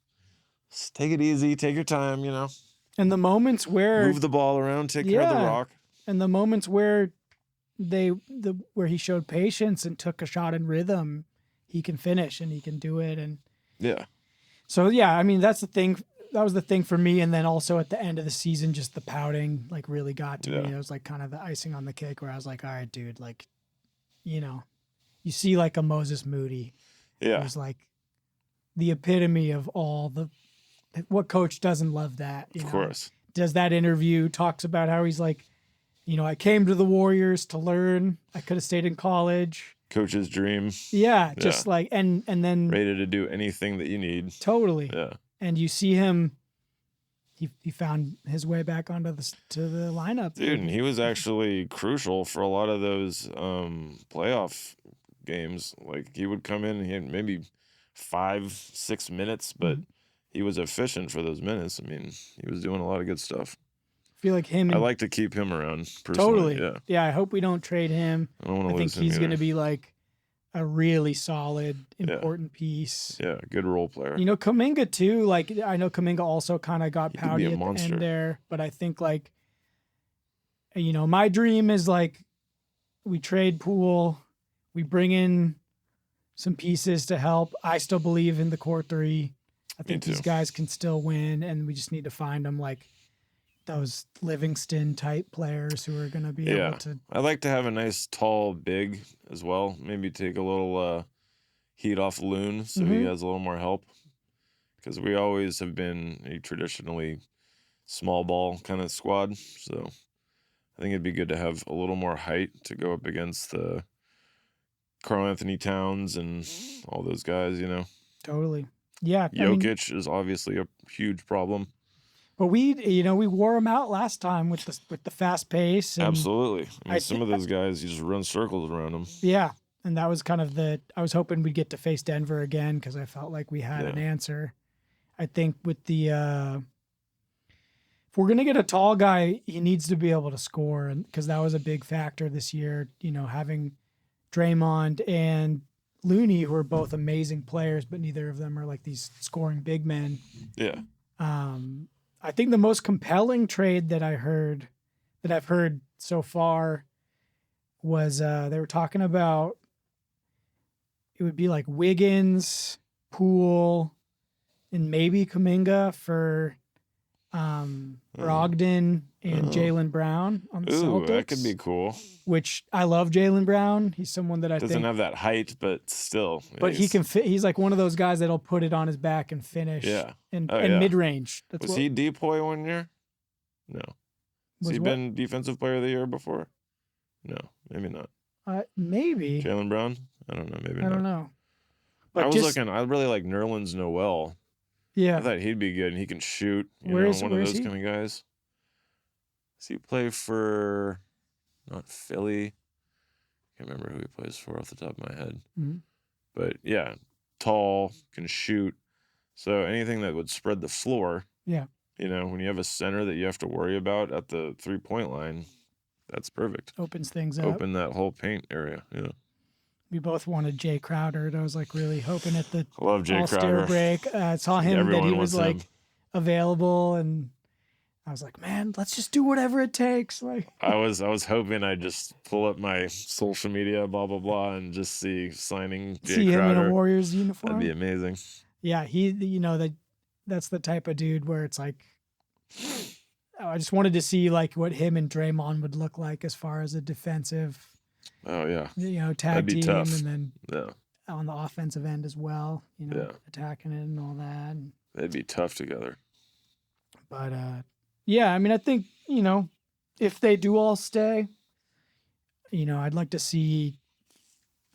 take it easy, take your time, And the moments where move the ball around, take care of the rock, and the moments where where he showed patience and took a shot in rhythm. He can finish and he can do it. And so, I mean, that's the thing. That was the thing for me. And then also at the end of the season, just the pouting, like really got to me. It was like kind of the icing on the cake where I was like, all right, dude, like, you see like a Moses Moody. Yeah. It was like the epitome of what coach doesn't love that? Of course. Does that interview, talks about how he's like, I came to the Warriors to learn. I could have stayed in college. Coach's dream. Yeah, just like and then ready to do anything that you need. Totally. Yeah. And you see him. He found his way back onto the lineup. Dude, and he was actually crucial for a lot of those playoff games. Like he would come in, he had maybe 5-6 minutes, but he was efficient for those minutes. I mean, he was doing a lot of good stuff. I feel like him. I like to keep him around personally. Totally. Yeah. I hope we don't trade him. I don't want to lose him. I think he's going to be like a really solid, important piece. Yeah, good role player. Kuminga too. Like I know Kuminga also kind of got pouty at the end there, but I think like, my dream is like, we trade Poole, we bring in some pieces to help. I still believe in the core three. I Me think too. these guys can still win, and we just need to find them like those Livingston type players who are going to be able to. I'd like to have a nice tall big as well. Maybe take a little heat off Loon so he has a little more help. Because we always have been a traditionally small ball kind of squad. So I think it'd be good to have a little more height to go up against the Karl Anthony Towns and all those guys, you know. Totally. Yeah. Jokic is obviously a huge problem. But we wore them out last time with the fast pace. And Absolutely. I mean, some of those guys, you just run circles around them. Yeah. And that was kind of I was hoping we'd get to face Denver again because I felt like we had an answer. I think with if we're going to get a tall guy, he needs to be able to score. And because that was a big factor this year, having Draymond and Looney, who are both amazing players, but neither of them are like these scoring big men. Yeah. I think the most compelling trade that I've heard so far was they were talking about it would be like Wiggins, Poole, and maybe Kuminga for Brogdon and Jaylen Brown on the Celtics. That could be cool. Which I love Jaylen Brown. He's someone that I doesn't have that height, but still. But he can fit. He's like one of those guys that'll put it on his back and finish. Yeah. And mid range. Was he Depoy one year? No. Has he been Defensive Player of the Year before? No, maybe not. Maybe. Jaylen Brown? I don't know. Maybe not. I don't know. But I really like Nerlens Noel. Yeah. I thought he'd be good and he can shoot. Where is one of those kind of guys. Does he play for not Philly? Can't remember who he plays for off the top of my head. Mm-hmm. But yeah, tall, can shoot. So anything that would spread the floor. Yeah. When you have a center that you have to worry about at the 3-point line, that's perfect. Opens things up. Open that whole paint area. Yeah. We both wanted Jay Crowder. And I was like really hoping at the Love Jay All-Star Crowder. break. I saw him Everyone that he was like him. available, and I was like, man, let's just do whatever it takes. Like I was hoping I'd just pull up my social media, blah blah blah, and just see signing Jay see Crowder. him in a Warriors uniform. That'd be amazing. Yeah, that's the type of dude where it's like, I just wanted to see like what him and Draymond would look like as far as a defensive. Oh yeah. Tag team, tough. and then on the offensive end as well. Attacking it and all that. And, they'd be tough together. But yeah, I mean, I think if they do all stay, I'd like to see.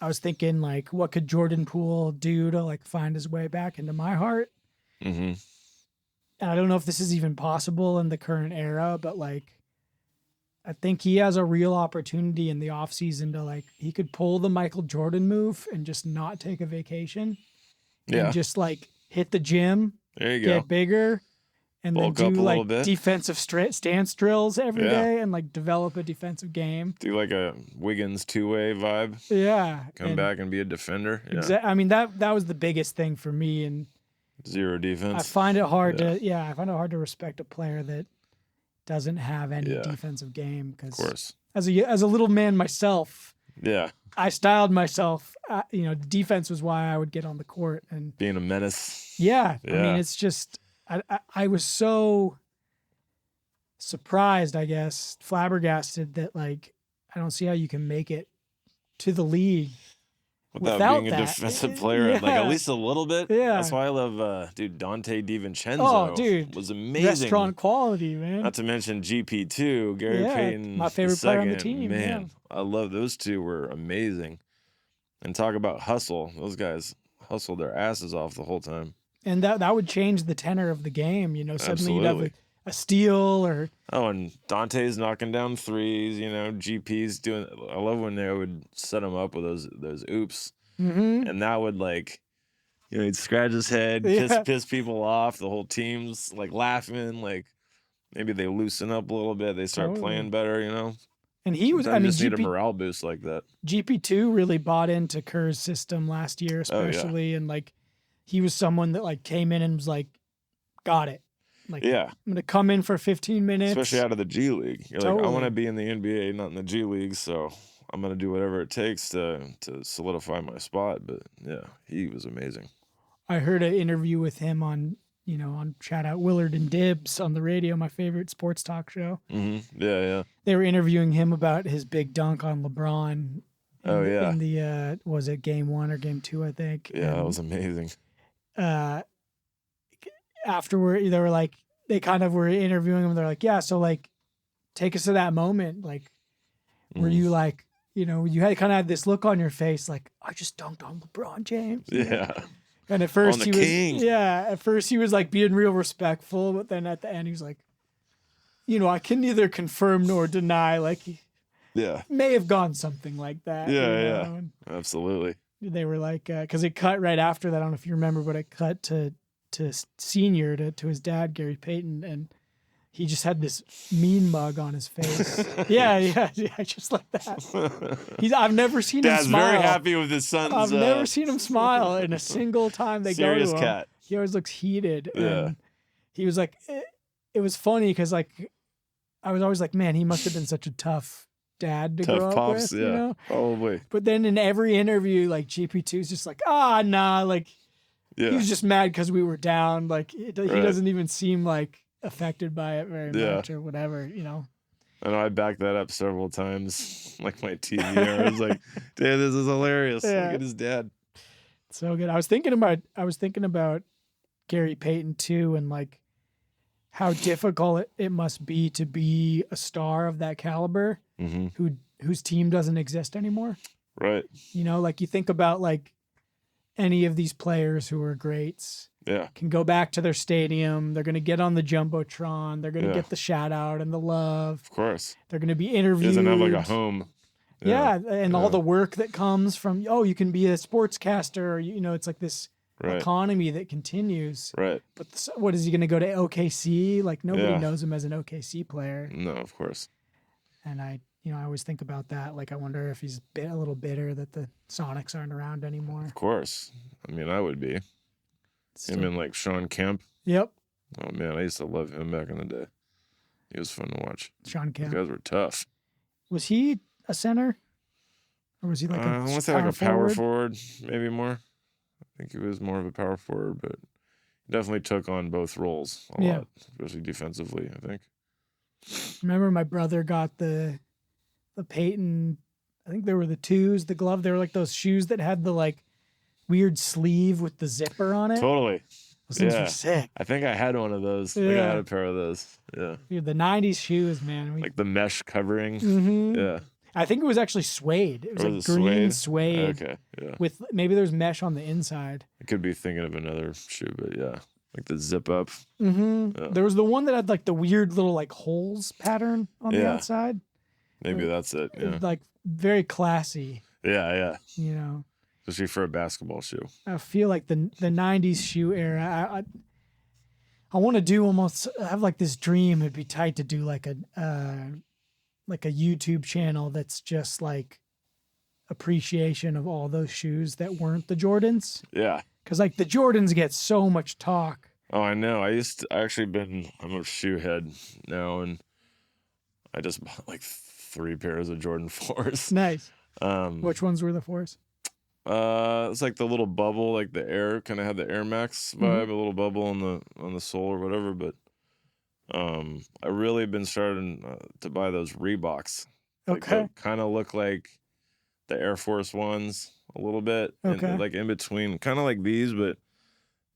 I was thinking like, what could Jordan Poole do to like find his way back into my heart? Mm-hmm. And I don't know if this is even possible in the current era, but like, I think he has a real opportunity in the offseason to like, he could pull the Michael Jordan move and just not take a vacation. Yeah. And just like hit the gym, There you get go. bigger, and Bulk then up do a little like bit. defensive stance drills every day and like develop a defensive game. Do like a Wiggins two-way vibe. Yeah. Come back and be a defender. Yeah. I mean, that was the biggest thing for me. And Zero defense. I find it hard to respect a player that doesn't have any defensive game. Of course. As a little man myself, I styled myself. Defense was why I would get on the court and being a menace. Yeah. I mean, it's just I was so surprised, I guess, flabbergasted that like I don't see how you can make it to the league without being a defensive player, like at least a little bit. Yeah. That's why I love Dante DiVincenzo. Oh, dude. Was amazing. Restaurant quality, man. Not to mention GP2, Gary Payton. My favorite player on the team. Man, I love those two were amazing. And talk about hustle. Those guys hustled their asses off the whole time. And that would change the tenor of the game. Suddenly you'd have a steal or. Oh, and Dante's knocking down threes. GP's doing. I love when they would set him up with those oops, and that would like, he'd scratch his head, piss people off. The whole team's like laughing. Like maybe they loosen up a little bit. They start playing better. And he was. I just need a morale boost like that. GP2 really bought into Kerr's system last year, especially, and like he was someone that like came in and was like, got it. Like, I'm gonna come in for 15 minutes, especially out of the G League. You're like, I want to be in the NBA, not in the G League, so I'm gonna do whatever it takes to solidify my spot. But yeah, he was amazing. I heard an interview with him on shout out Willard and Dibbs on the radio, my favorite sports talk show. Mm-hmm. Yeah. They were interviewing him about his big dunk on LeBron. In the was it game 1 or game 2, I think. Yeah, that was amazing. Afterward, they kind of were interviewing him. They're like, yeah, so like, take us to that moment, like, where you like, you had this look on your face, like, I just dunked on LeBron James. Yeah. And at first King. he was like being real respectful, but then at the end he was like, I can neither confirm nor deny, like, may have gone something like that. Yeah. Absolutely. They were like, because it cut right after that. I don't know if you remember, but it cut to senior to his dad, Gary Payton, and he just had this mean mug on his face. yeah, just like that. I've never seen him smile. Dad's very happy with his son's. I've never seen him smile in a single time they go to him. Serious cat. He always looks heated. Yeah. And he was like, it was funny because like, I was always like, man, he must have been such a tough dad to grow up pops, with. Probably. But then in every interview, like GP2's just like, nah, like he was just mad because we were down. Like he doesn't even seem like affected by it very much or whatever, I know I backed that up several times, like my TV. I was like, "Dad, this is hilarious. Look at his dad." So good. I was thinking about Gary Payton too, and like how difficult it must be to be a star of that caliber, whose team doesn't exist anymore. Right. Like you think about like any of these players who are greats. Yeah. Can go back to their stadium. They're going to get on the Jumbotron. They're going to get the shout out and the love. Of course. They're going to be interviewed. He doesn't have like a home. Yeah. And all the work that comes from, you can be a sportscaster. Or, it's like this economy that continues. Right. But what is he going to go to OKC? Like nobody knows him as an OKC player. No, of course. And I always think about that. Like I wonder if he's a little bitter that the Sonics aren't around anymore. Of course. I mean, I would be. Him and like Sean Kemp. Yep. Oh man, I used to love him back in the day. He was fun to watch. Sean Kemp. Those guys were tough. Was he a center? Or was he like I want to say like a power forward, maybe more. I think he was more of a power forward, but he definitely took on both roles a lot, especially defensively, I think. Remember my brother got the Peyton, I think they were the 2s, the glove. They were like those shoes that had the like weird sleeve with the zipper on it. Totally. Those things were sick. I think I had one of those. I think I had a pair of those. Yeah. Dude, the 90s shoes, man. Like the mesh covering. Mm-hmm. Yeah. I think it was actually suede. It was like green suede. Okay. Yeah. With maybe there's mesh on the inside. I could be thinking of another shoe, but yeah. Like the zip up. Mm-hmm. Yeah. There was the one that had like the weird little like holes pattern on the outside. Maybe that's it. Yeah. Like very classy. Yeah. Especially for a basketball shoe. I feel like the 90s shoe era, I want to do I have like this dream. It'd be tight to do like a YouTube channel that's just like appreciation of all those shoes that weren't the Jordans. Yeah. Because like the Jordans get so much talk. Oh, I know. I'm a shoe head now, and I just bought like 3 pairs of Jordan 4s. Nice. Which ones were the 4s? It's like the little bubble, like the Air, kind of had the Air Max vibe, a little bubble on the sole or whatever. But I really been starting to buy those Reeboks. Okay. Kind of look like the Air Force Ones a little bit. Okay. Like in between, kind of like these, but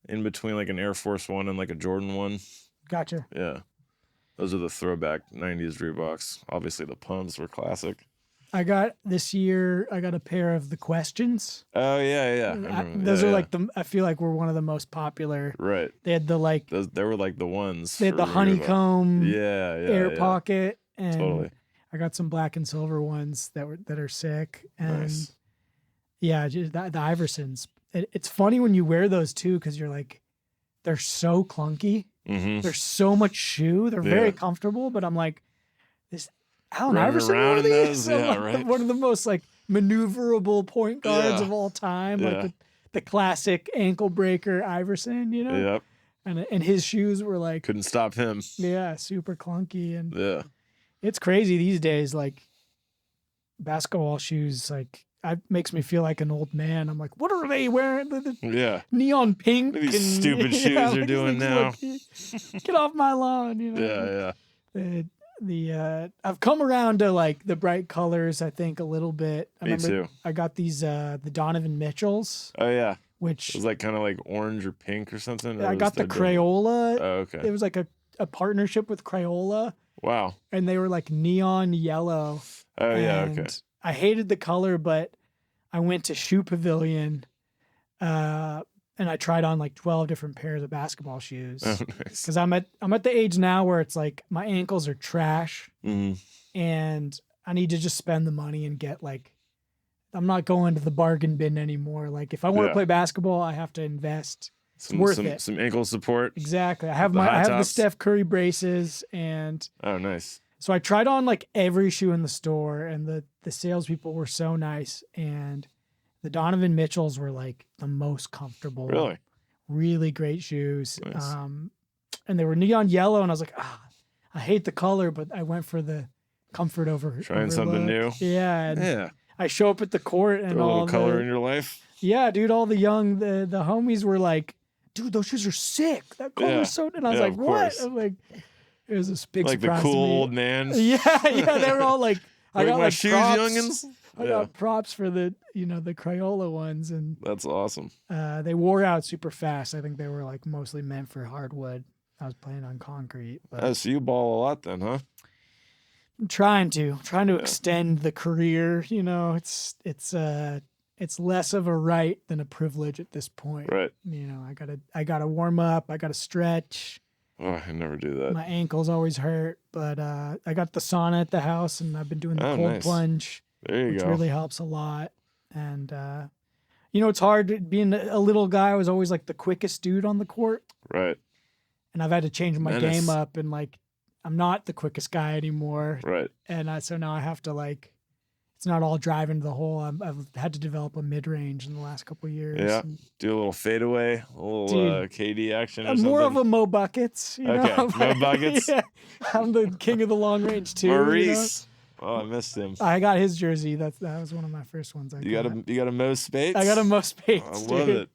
in between like an Air Force One and like a Jordan 1. Gotcha. Yeah. Those are the throwback 90s Reeboks. Obviously, the pumps were classic. This year, I got a pair of the Questions. Oh, yeah. Those are like I feel like were one of the most popular. Right. They had the like. They were like the ones. They had the honeycomb. Air pocket. And totally. I got some black and silver ones that are sick. And nice. Yeah, just the Iversons. It's funny when you wear those too, because you're like, they're so clunky. Mm-hmm. There's so much shoe. They're very comfortable, but I'm like, this Allen Iverson wore these? Right. One of the most like maneuverable point guards of all time. Like the classic ankle breaker Iverson, Yep. And his shoes were like couldn't stop him. Yeah, super clunky. And it's crazy these days. Like basketball shoes, like, makes me feel like an old man. I'm like, what are they wearing? Yeah. Neon pink. What are these stupid shoes yeah, they're like, doing now? Get off my lawn, you know. Yeah, yeah. I've come around to like the bright colors, I think, a little bit. Me too. I got these the Donovan Mitchells, Oh yeah. which It was like kind of like orange or pink or something. Or I got the Crayola. Oh, okay. It was like a partnership with Crayola, Wow. and they were like neon yellow. Oh yeah, okay. And I hated the color, but I went to Shoe Pavilion, and I tried on like 12 different pairs of basketball shoes. Oh, nice. Because I'm at the age now where it's like my ankles are trash, Mhm. and I need to just spend the money and get like, I'm not going to the bargain bin anymore. Like if I want to play basketball, I have to invest. It's worth it. Some ankle support. Exactly. I have the Steph Curry braces, and oh, nice. so I tried on like every shoe in the store, and the salespeople were so nice, and the Donovan Mitchells were like the most comfortable. Really? Really great shoes. Nice. And they were neon yellow, and I was like, I hate the color, but I went for the comfort over Trying something new. Yeah. And yeah. I show up at the court and a little color in your life. Yeah, dude. All the homies were like, dude, those shoes are sick. That color's so. And I was like, what? I'm like, it was a big like surprise. Like the cool old man. Yeah. They were all like, I got my like shoes, props. youngins. I got props for the Crayola ones, and that's awesome. They wore out super fast. I think they were like mostly meant for hardwood. I was playing on concrete. But so you ball a lot then, huh? I'm trying to extend the career. You know, it's less of a right than a privilege at this point. Right. You know, I gotta warm up. I gotta stretch. Oh, I never do that. My ankles always hurt, but I got the sauna at the house, and I've been doing the cold plunge. There you go. Which really helps a lot. And, it's hard being a little guy. I was always like the quickest dude on the court. Right. And I've had to change my game up, and like, I'm not the quickest guy anymore. Right. And so now I have to like, it's not all driving to the hole. I've had to develop a mid-range in the last couple of years. Yeah. Do a little fadeaway, a little KD action or something. More of a Mo Buckets. Okay. Mo Buckets. Yeah. I'm the king of the long range too. Maurice. Oh, I missed him. I got his jersey. That was one of my first ones. You got a Mo Spates? I got a Mo Spates. I love it.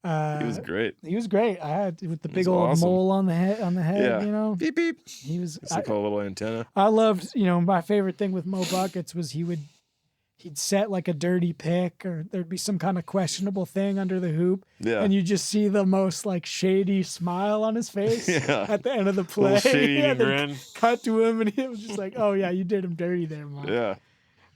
He was great. He was great. I had with the big old mole on the head. Yeah. You know, beep beep. He was. It's like a little antenna. I loved. My favorite thing with Mo Buckets was he'd set like a dirty pick, or there'd be some kind of questionable thing under the hoop. Yeah. And you just see the most like shady smile on his face at the end of the play. Little shady grin. Cut to him, and he was just like, "Oh yeah, you did him dirty there, Mo." Yeah.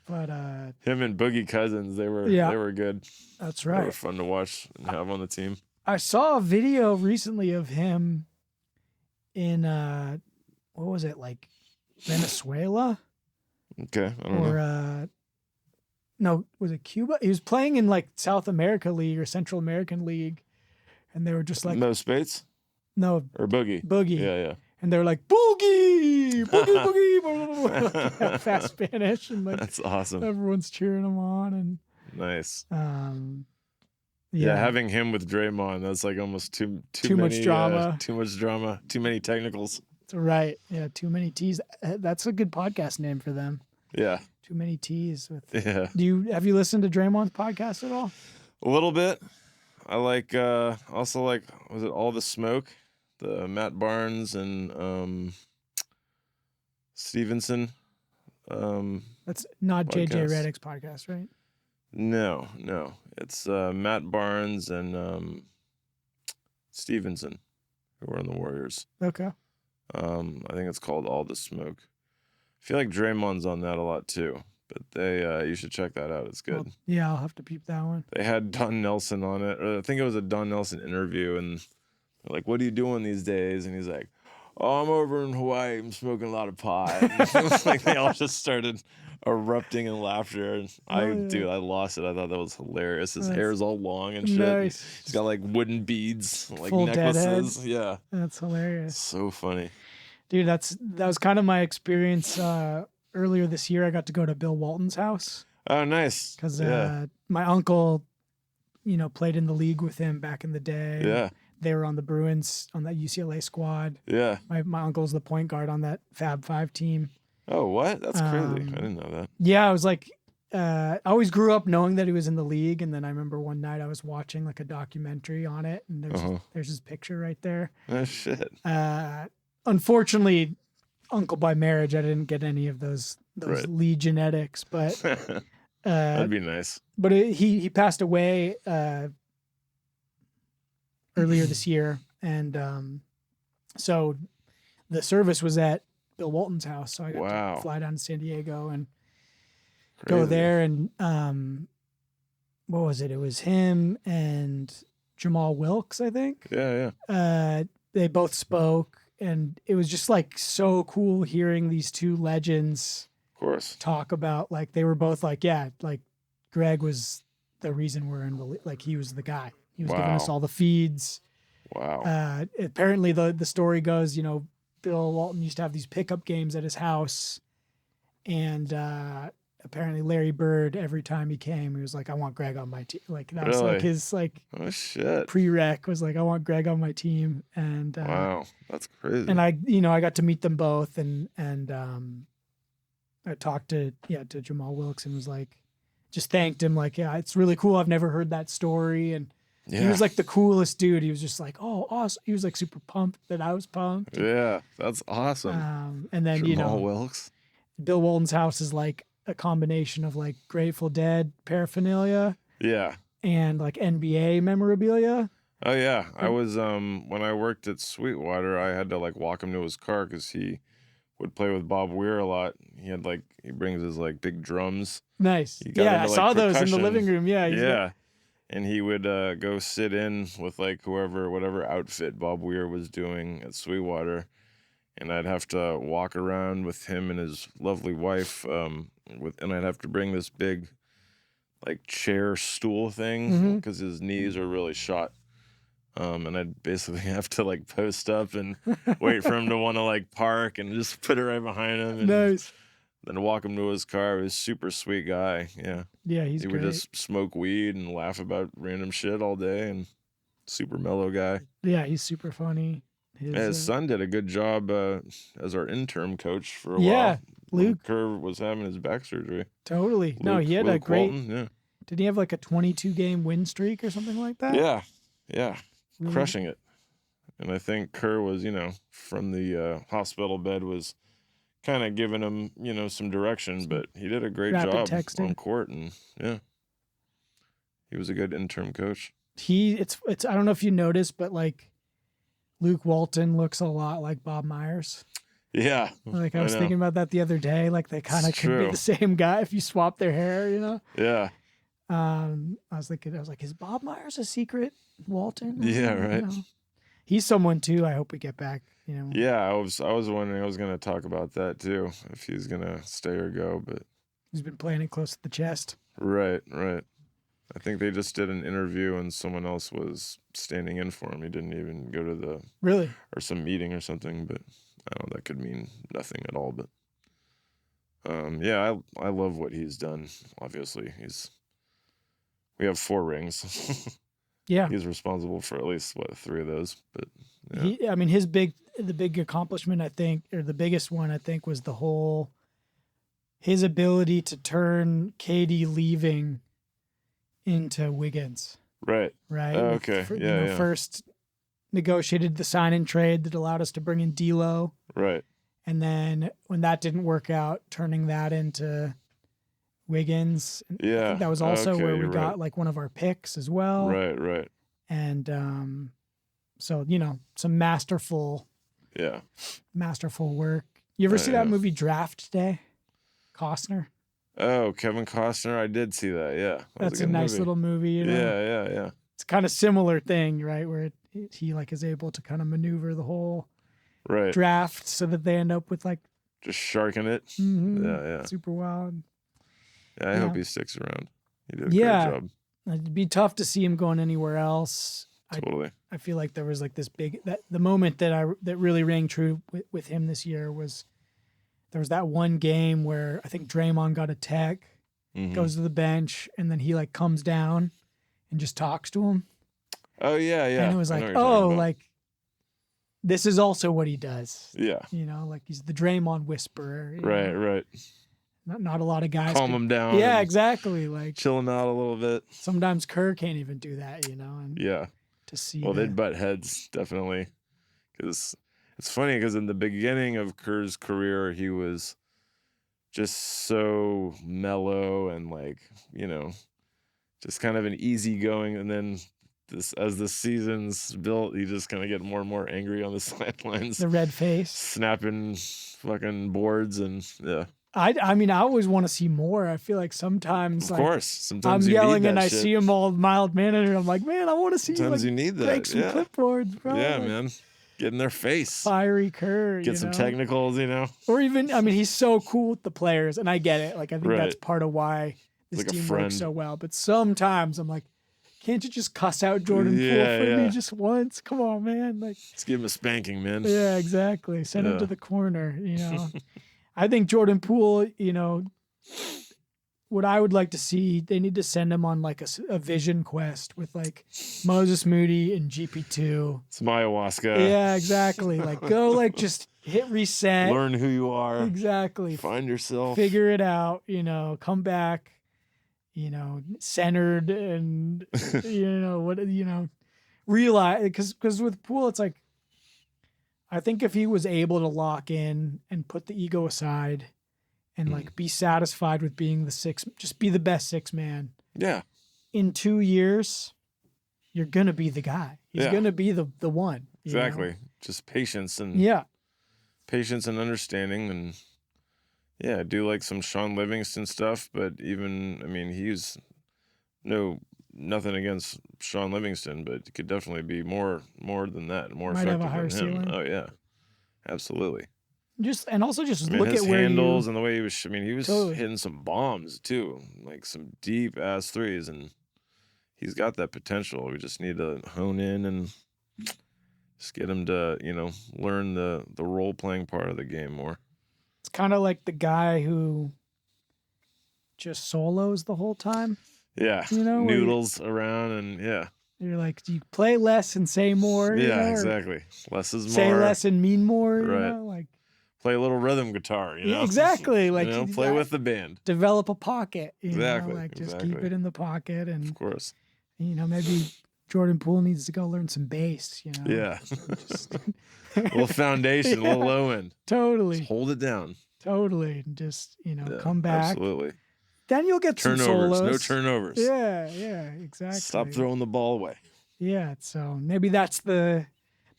But him and Boogie Cousins, they were good. That's right. They were fun to watch and have on the team. I saw a video recently of him in what was it, like Venezuela? Okay, I don't know. Or no, was it Cuba? He was playing in like South America League or Central American League, and they were just like Mo Spates? No. Or Boogie. Boogie. Yeah. And they're like, boogie, boogie, boogie, fast Spanish, and like that's awesome. Everyone's cheering him on, and nice. Yeah, having him with Draymond, that's like almost too much drama. Too much drama. Too many technicals. Right. Yeah. Too many T's. That's a good podcast name for them. Yeah. Too many T's. Yeah. Have you listened to Draymond's podcast at all? A little bit. I like. Also like. Was it All the Smoke? The Matt Barnes and Stevenson. That's not podcast. JJ Redick's podcast, right? No. It's Matt Barnes and Stevenson, who were on the Warriors. Okay. I think it's called All the Smoke. I feel like Draymond's on that a lot too, but you should check that out. It's good. Well, yeah, I'll have to peep that one. They had Don Nelson on it, or I think it was a Don Nelson interview, and they're like, "What are you doing these days?" And he's like, "Oh, I'm over in Hawaii. I'm smoking a lot of pot." It was like they all just started erupting in laughter. And I lost it. I thought that was hilarious. His hair's all long and shit. Nice. He's got like wooden beads, like full necklaces. Deadhead. Yeah, that's hilarious. So funny, dude. That was kind of my experience earlier this year. I got to go to Bill Walton's house. Oh, nice. Because my uncle, played in the league with him back in the day. Yeah. They were on the Bruins on that UCLA squad. Yeah. My uncle's the point guard on that Fab 5 team. Oh, what? That's crazy. I didn't know that. Yeah, I was like, I always grew up knowing that he was in the league, and then I remember one night I was watching like a documentary on it, and there's his picture right there. Oh shit. Unfortunately, uncle by marriage, I didn't get any of those Right. Lee genetics, but That'd be nice. But he passed away earlier this year, and so the service was at Bill Walton's house, so I got to fly down to San Diego and go there. And what was it? It was him and Jamal Wilkes, I think. Yeah, yeah. They both spoke, and it was just like so cool hearing these two legends, of course, talk about like they were both like, yeah, like Greg was the reason we're in the like he was the guy. He was giving us all the feeds. Wow. Apparently the story goes, you know, Bill Walton used to have these pickup games at his house, and apparently Larry Bird, every time he came, he was like, I want Greg on my team. Like that was like his like prereq was like, I want Greg on my team. And wow, that's crazy. And I got to meet them both, and I talked to Jamal Wilkes and was like, just thanked him, like, yeah, it's really cool. I've never heard that story. And he was like the coolest dude. He was just like, oh, awesome. He was like super pumped that I was pumped. Yeah, that's awesome. And then, Jamal Wilkes. Bill Walton's house is like a combination of like Grateful Dead paraphernalia. Yeah. And like NBA memorabilia. Oh, yeah. I was, when I worked at Sweetwater, I had to like walk him to his car because he would play with Bob Weir a lot. He had like, he brings his like big drums. Nice. Yeah, I saw those in the living room. Yeah. Yeah. And he would go sit in with like whatever outfit Bob Weir was doing at Sweetwater. And I'd have to walk around with him and his lovely wife. And I'd have to bring this big like chair stool thing because his knees are really shot. And I'd basically have to like post up and wait for him to want to like park and just put it right behind him. And nice. Then walk him to his car. He was a super sweet guy. Yeah. Yeah, he would just smoke weed and laugh about random shit all day, and super mellow guy. Yeah, he's super funny. His son did a good job as our interim coach for a while. Yeah, Luke Kerr was having his back surgery. Totally. No, he had a great. Walton, yeah. Did he have like a 22-game win streak or something like that? Yeah, yeah, crushing it. And I think Kerr was, from the hospital bed was kind of giving him, some direction, but he did a great job on court, and yeah, he was a good interim coach. It's I don't know if you noticed, but like Luke Walton looks a lot like Bob Myers. Yeah, like I was thinking about that the other day. Like they kind of could be the same guy if you swap their hair, Yeah. I was like, is Bob Myers a secret Walton? Yeah, right. He's someone too. I hope we get back. Yeah, I was wondering. I was going to talk about that too, if he's going to stay or go. But he's been playing it close to the chest. Right. I think they just did an interview and someone else was standing in for him. He didn't even go to or some meeting or something. But I don't know, that could mean nothing at all. But yeah, I love what he's done. Obviously, we have 4 rings. Yeah, he's responsible for at least 3 of those. But yeah. The big accomplishment, I think, or the biggest one, I think, was his ability to turn Katie leaving into Wiggins. Right. Right. Oh, okay. First negotiated the sign and trade that allowed us to bring in D'Lo. Right. And then when that didn't work out, turning that into Wiggins. Yeah. I think that was also where we got like one of our picks as well. Right. And so, some masterful work. You ever see that movie Draft Day? Costner? Oh, Kevin Costner. I did see that. Yeah. That's a nice little movie. Yeah. It's kind of similar thing, right? Where he like is able to kind of maneuver the whole draft so that they end up with like just sharking it. Mm-hmm, yeah. Super wild. Yeah, I hope he sticks around. He did a great job. It'd be tough to see him going anywhere else. Totally. I feel like there was like this the moment that really rang true with him this year was there was that one game where I think Draymond got a tech, goes to the bench, and then he like comes down and just talks to him. Oh yeah. And it was like, like this is also what he does. Yeah. You know, like he's the Draymond whisperer. you Right, know? right. Not a lot of guys. Calm him down. Yeah, and exactly. Like chill him out a little bit. sometimes Kerr can't even do that, you know. And Yeah. to see. Well, they'd butt heads, definitely. Because it's funny, because in the beginning of Kerr's career, he was just so mellow and, like, you know, just kind of an easygoing. And then as the season's built, you just kind of get more and more angry on the sidelines. the red face. Snapping fucking boards and, yeah. I mean, I always want to see more. I feel like sometimes, Of course. Sometimes I'm you yelling need and that I shit. see him all mild mannered, and I'm like, man, I want to see Sometimes you you need that. break some Yeah. clipboards, bro. Yeah, like, man. Get in their face. fiery Kerr. Get some technicals, you know. Or even, I mean, he's so cool with the players, and I get it. Like, I think that's Right. part of why this Like a team friend. works so well. But sometimes I'm like, can't you just cuss out Jordan Poole Yeah, for yeah. me just once? Come on, man. Like, Let's give him a spanking, man. yeah, exactly. Send him Yeah. to the corner, you know. I think Jordan Poole, you know, what I would like to see, they need to send him on like a vision quest with like Moses Moody and GP2. Some ayahuasca. Yeah, exactly. Like go like just hit reset. Learn who you are. Exactly. Find yourself. Figure it out, you know, come back, you know, centered and, you know, realize, because with Poole, it's like, I think if he was able to lock in and put the ego aside and like be satisfied with being just be the best six man. Yeah. In 2 years, you're going to be the guy. He's Yeah. going to be the one. you know? Exactly. Just patience and understanding, and yeah, do like some Sean Livingston stuff, but even, I mean, he's nothing against Sean Livingston, but it could definitely be more than that, more Might have effective a higher than him. ceiling. Oh yeah. Absolutely. And also I mean, look his at where handles and the way he was, Totally. hitting some bombs too, like some deep ass threes, and he's got that potential. We just need to hone in and just get him to, you know, learn the role playing part of the game more. it's kind of like the guy who just solos the whole time. Yeah. You know, where noodles around and yeah. You're like, do you play less and say more? you Yeah, know, or exactly. Less is more. say less and mean more. You Right. know, like Play a little rhythm guitar, you know? yeah, exactly. Like you know, play with the band. develop a pocket. You Exactly, know, like just exactly. keep it in the pocket, and Of course. you know, maybe Jordan Poole needs to go learn some bass. You know. Yeah. Just, A little foundation, a little low end. totally. Just hold it down. Totally. Just, you know, Yeah, come back. Absolutely. Then you'll get some Turnovers. solos. No turnovers. Yeah, exactly. Stop throwing the ball away. Yeah, so maybe that's the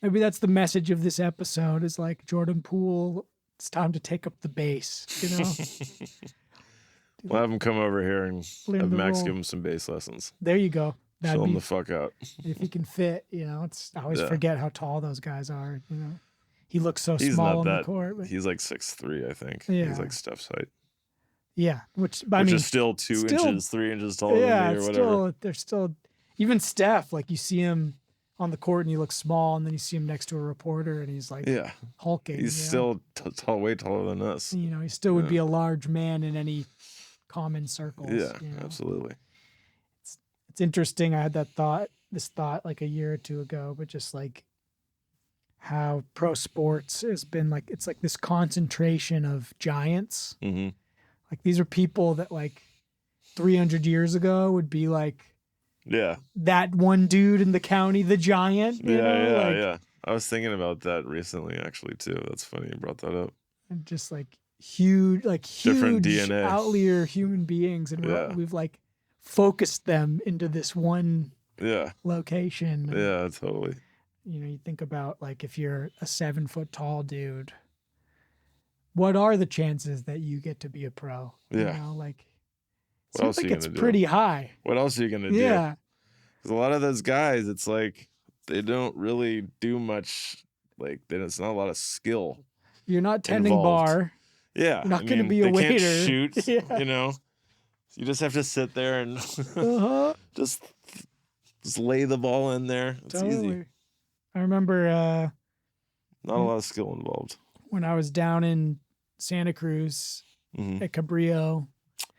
message of this episode is like Jordan Poole, it's time to take up the bass, you know? We'll have him come over here and Learn have the Max role. give him some bass lessons. There you go. That'd Chill him be the fuck out. if he can fit, you know. I always Yeah. forget how tall those guys are, you know. He looks so He's small not on that. the court. But He's like 6'3", I think. Yeah. He's like Steph's height. yeah, which Is still 2 inches, 3 inches taller yeah, than me or it's whatever. they're still even Steph, like you see him on the court and he looks small, and then you see him next to a reporter and he's like Yeah. hulking. He's you know? still tall, way taller than us. You know, he still would Yeah. be a large man in any common circles. Yeah, you know? absolutely. It's interesting. I had this thought like a year or two ago, but just like how pro sports has been like, it's like this concentration of giants. Mm-hmm. Like these are people that like 300 years ago would be like Yeah. that one dude in the county, the giant. You know? Like, I was thinking about that recently, actually, too. That's funny you brought that up. and just like huge, Different DNA. outlier human beings. And Yeah. we've like focused them into this one Yeah. location. And, Yeah, totally. you know, you think about like if you're a 7 foot tall dude, what are the chances that you get to be a pro? Yeah. You know, like What else seems are like you it's gonna do? pretty high. What else are you going to do? Yeah. Because a lot of those guys, it's like they don't really do much. Like, it's not a lot of skill. You're not tending Involved. bar. Yeah. You're not gonna be a they waiter. Can't shoot, Yeah. you know? You just have to sit there and Uh-huh. just lay the ball in there. It's easy. Totally. I remember Not a lot of skill involved. when I was down in Santa Cruz Mhm. at Cabrillo,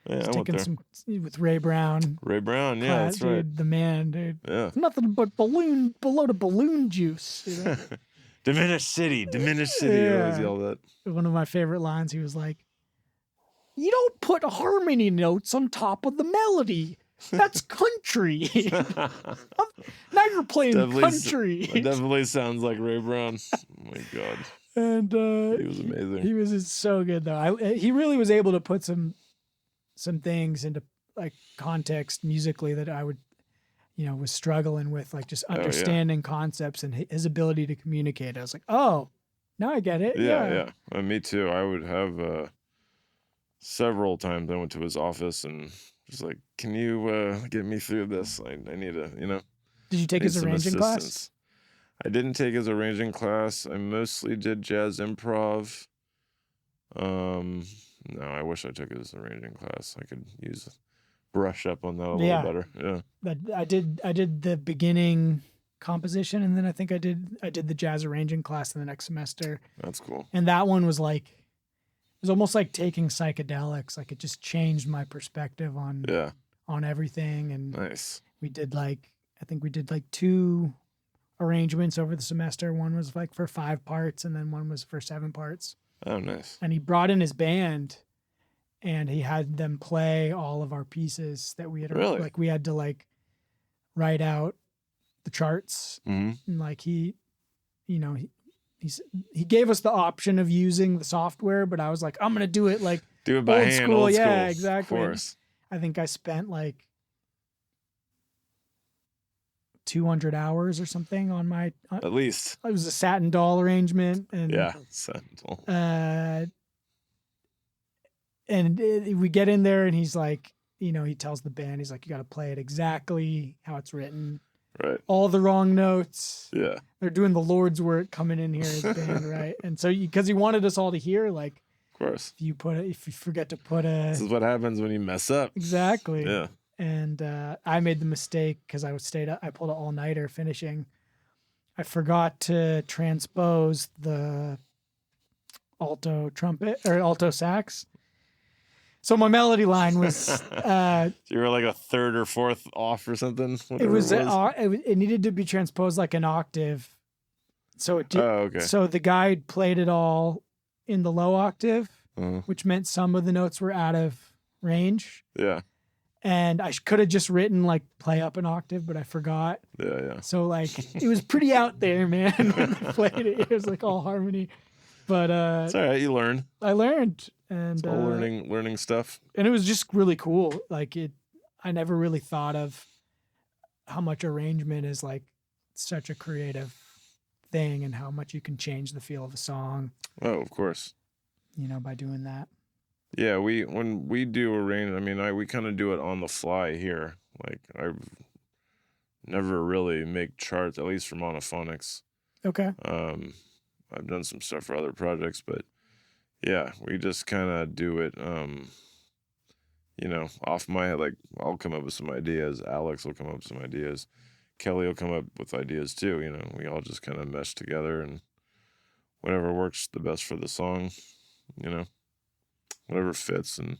Yeah, I went taking there. some with Ray Brown. Ray Brown, yeah, that's right. Dude, the man, dude. Yeah. Nothing but balloon juice. You know? Diminished city. I always yell that. One of my favorite lines, he was like, "You don't put harmony notes on top of the melody. That's country. Now you're playing country." It definitely sounds like Ray Brown. Oh my God. And he was amazing. He was so good though. He really was able to put some things into like context musically that I would, was struggling with, like just understanding concepts and his ability to communicate. I was like, oh, now I get it. Yeah. Me too. I would have several times I went to his office and just like, can you get me through this? I need a, Did you take his arranging class? I didn't take his arranging class. I mostly did jazz improv. No, I wish I took his arranging class. I could brush up on that a little better. Yeah. But I did the beginning composition, and then I think I did the jazz arranging class in the next semester. That's cool. And that one was like, it was almost like taking psychedelics. Like it just changed my perspective on everything. And nice. We did I think we did 2 arrangements over the semester. One was like for 5 parts, and then one was for 7 parts. Oh, nice. And he brought in his band, and he had them play all of our pieces that we had. Really? Like we had to write out the charts. Mm-hmm. And he gave us the option of using the software, but I was like, I'm gonna do it by hand, old school. Old yeah, school. exactly. Of course. I think I spent 200 hours or something on my. At least. It was a satin doll arrangement, and satin doll. And we get in there, and he's like, he tells the band, he's like, you got to play it exactly how it's written. Right. All the wrong notes. Yeah. They're doing the Lord's work coming in here as a band, right? And so, because he wanted us all to hear, of course, if you forget to put this is what happens when you mess up. Exactly. Yeah. And I made the mistake because I pulled an all-nighter finishing. I forgot to transpose the alto trumpet or alto sax. So my melody line was. You were like a third or fourth off or something. It needed to be transposed like an octave. So it did. Oh, okay. So the guy played it all in the low octave, which meant some of the notes were out of range. Yeah. And I could have just written play up an octave, but I forgot. Yeah. So it was pretty out there, man. When I played it, it was all harmony. But it's all right. You learn. I learned, and it's all learning stuff. And it was just really cool. I never really thought of how much arrangement is such a creative thing, and how much you can change the feel of a song. Oh, of course. By doing that. Yeah, when we do arrange, we kind of do it on the fly here. I've never really make charts, at least for Monophonics. Okay. I've done some stuff for other projects, but yeah, we just kind of do it, off my head. I'll come up with some ideas. Alex will come up with some ideas. Kelly will come up with ideas too. We all just kind of mesh together, and whatever works the best for the song, whatever fits. And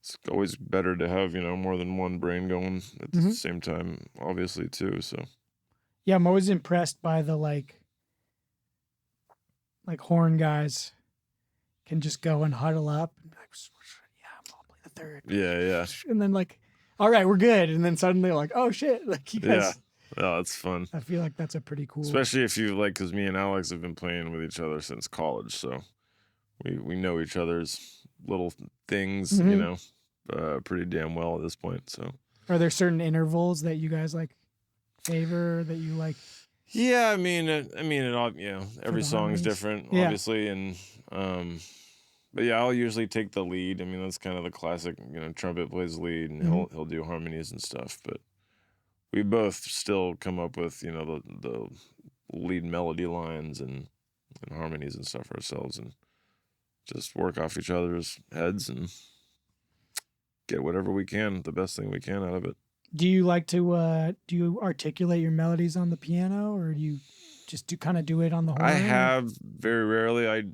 it's always better to have, more than one brain going at the same time, obviously too. So yeah, I'm always impressed by the horn guys can just go and huddle up and be I'll play the third. Yeah. And then all right, we're good. And then suddenly oh shit, you guys. Yeah. Oh, that's fun. I feel like that's a pretty cool. Especially if you because me and Alex have been playing with each other since college, so we know each other's little things, pretty damn well at this point. So are there certain intervals that you guys favor, that you like? Yeah, it all, every song is different, obviously, and but yeah, I'll usually take the lead. That's kind of the classic, trumpet plays lead, and he'll do harmonies and stuff. But we both still come up with, the lead melody lines and harmonies and stuff ourselves, and just work off each other's heads and get whatever we can, the best thing we can out of it. Do you like to do you articulate your melodies on the piano, or do you just do it on the horn? I have very rarely. I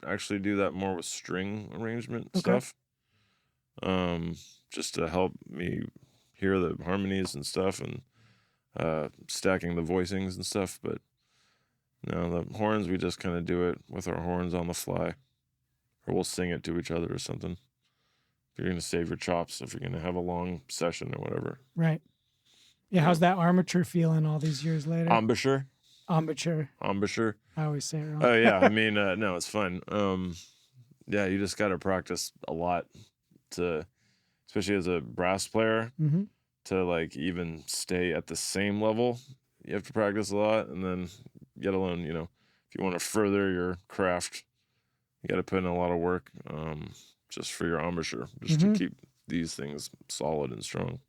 actually do that more with string arrangement stuff. Just to help me hear the harmonies and stuff, and stacking the voicings and stuff. But No, the horns, we just kind of do it with our horns on the fly. Or we'll sing it to each other or something. If you're going to save your chops, if you're going to have a long session or whatever. Right. Yeah, how's that armature feeling all these years later? Embouchure. Embouchure. I always say it wrong. Oh, yeah. I mean, no, it's fun. Yeah, you just got to practice a lot to, especially as a brass player, to like even stay at the same level. You have to practice a lot, and then get alone, you know, if you want to further your craft, you got to put in a lot of work, just for your embouchure, just to keep these things solid and strong.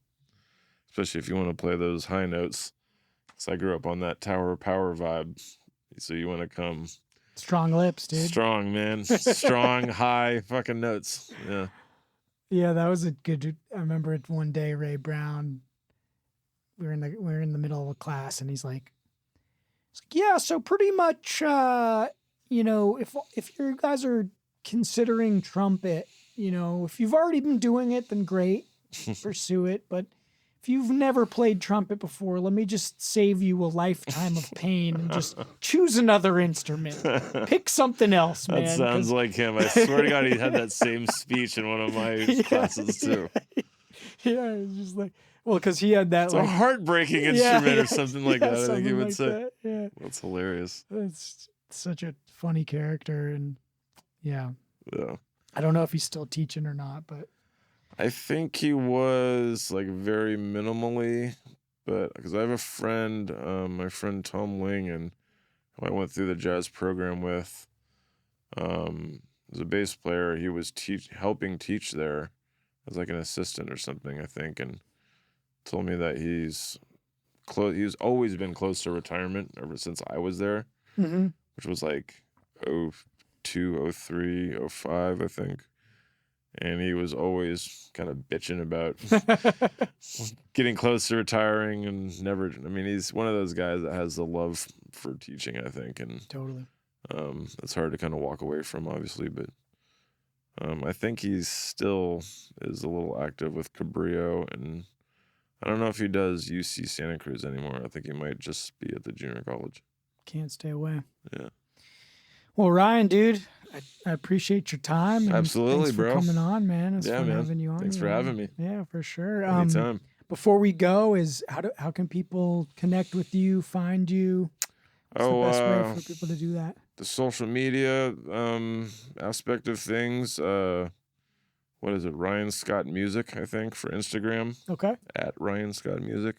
Especially if you want to play those high notes. So I grew up on that Tower Power vibe. So you want to come strong lips, dude. Strong, man. Strong, high fucking notes. Yeah. Yeah, that was a good. I remember it one day, Ray Brown. We were in the middle of a class, and he's like, "Yeah, so pretty much, you know, if you guys are considering trumpet, you know, if you've already been doing it, then great, pursue it. But if you've never played trumpet before, let me just save you a lifetime of pain and just choose another instrument. Pick something else, man." That sounds like him. I swear to God, he had that same speech in one of my classes too. Yeah, it's just like, well, because he had that. It's a heartbreaking instrument or something like that. I think he would say. That, yeah, that's hilarious. It's such a funny character, and yeah. I don't know if he's still teaching or not, but I think he was like very minimally, but because I have a friend, my friend Tom Ling, and who I went through the jazz program with, was a bass player. He was helping teach there as like an assistant or something, I think, and told me that he's always been close to retirement ever since I was there, which was like 02, 03, 05, I think. And he was always kind of bitching about getting close to retiring and never. I mean, he's one of those guys that has the love for teaching, I think, and totally. It's hard to kind of walk away from, obviously, but I think he still is a little active with Cabrillo, and I don't know if he does UC Santa Cruz anymore. I think he might just be at the junior college. Can't stay away. Yeah. Well, Ryan, dude, I appreciate your time. And absolutely, thanks for bro. Coming on, man. It's fun having you on. Thanks for having me. Yeah, for sure. Anytime. Before we go, how can people connect with you, find you? What's the best way for people to do that? The social media aspect of things. What is it? Ryan Scott Music, I think, for Instagram. Okay. At Ryan Scott Music.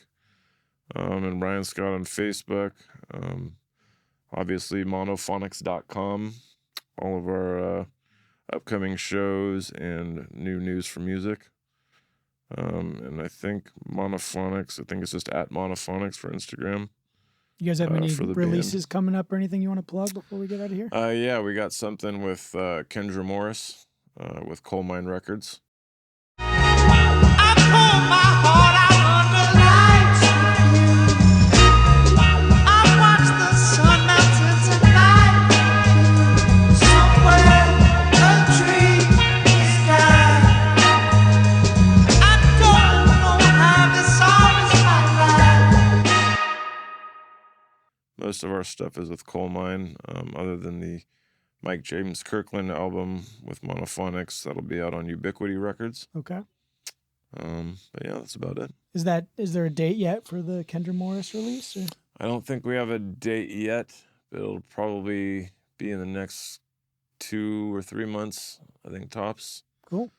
And Ryan Scott on Facebook. Obviously, Monophonics.com. All of our upcoming shows and new news for music. And I think Monophonics, I think it's just at Monophonics for Instagram. You guys have any releases coming up or anything you want to plug before we get out of here? Yeah, we got something with Kendra Morris with Coal Mine Records. I pour my heart out under lights. I watch the sun melt into night. Somewhere a tree is dying. I don't know how this all is my life. Most of our stuff is with Coal Mine, other than the Mike James Kirkland album with Monophonics. That'll be out on Ubiquity Records. Okay. But yeah, that's about it. Is there a date yet for the Kendra Morris release? Or? I don't think we have a date yet, but it'll probably be in the next 2 or 3 months, I think, tops. Cool.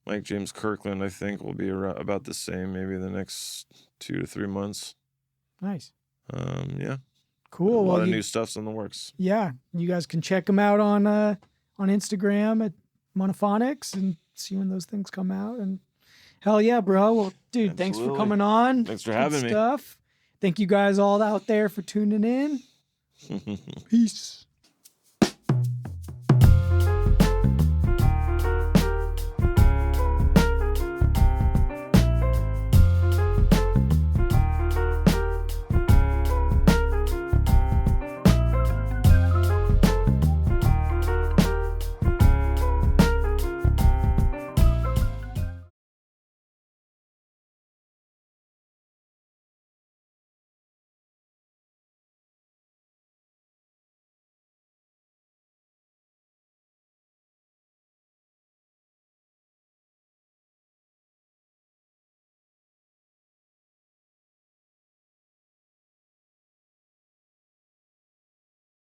Mike James Kirkland, I think, will be about the same, maybe the next 2 to 3 months. Nice. Yeah. Cool. A lot of new stuff's in the works. Yeah. You guys can check them out on Instagram at Monophonics and see when those things come out. And hell yeah, bro. Well, dude, Thanks for coming on. Thanks for having me. Thank you guys all out there for tuning in. Peace.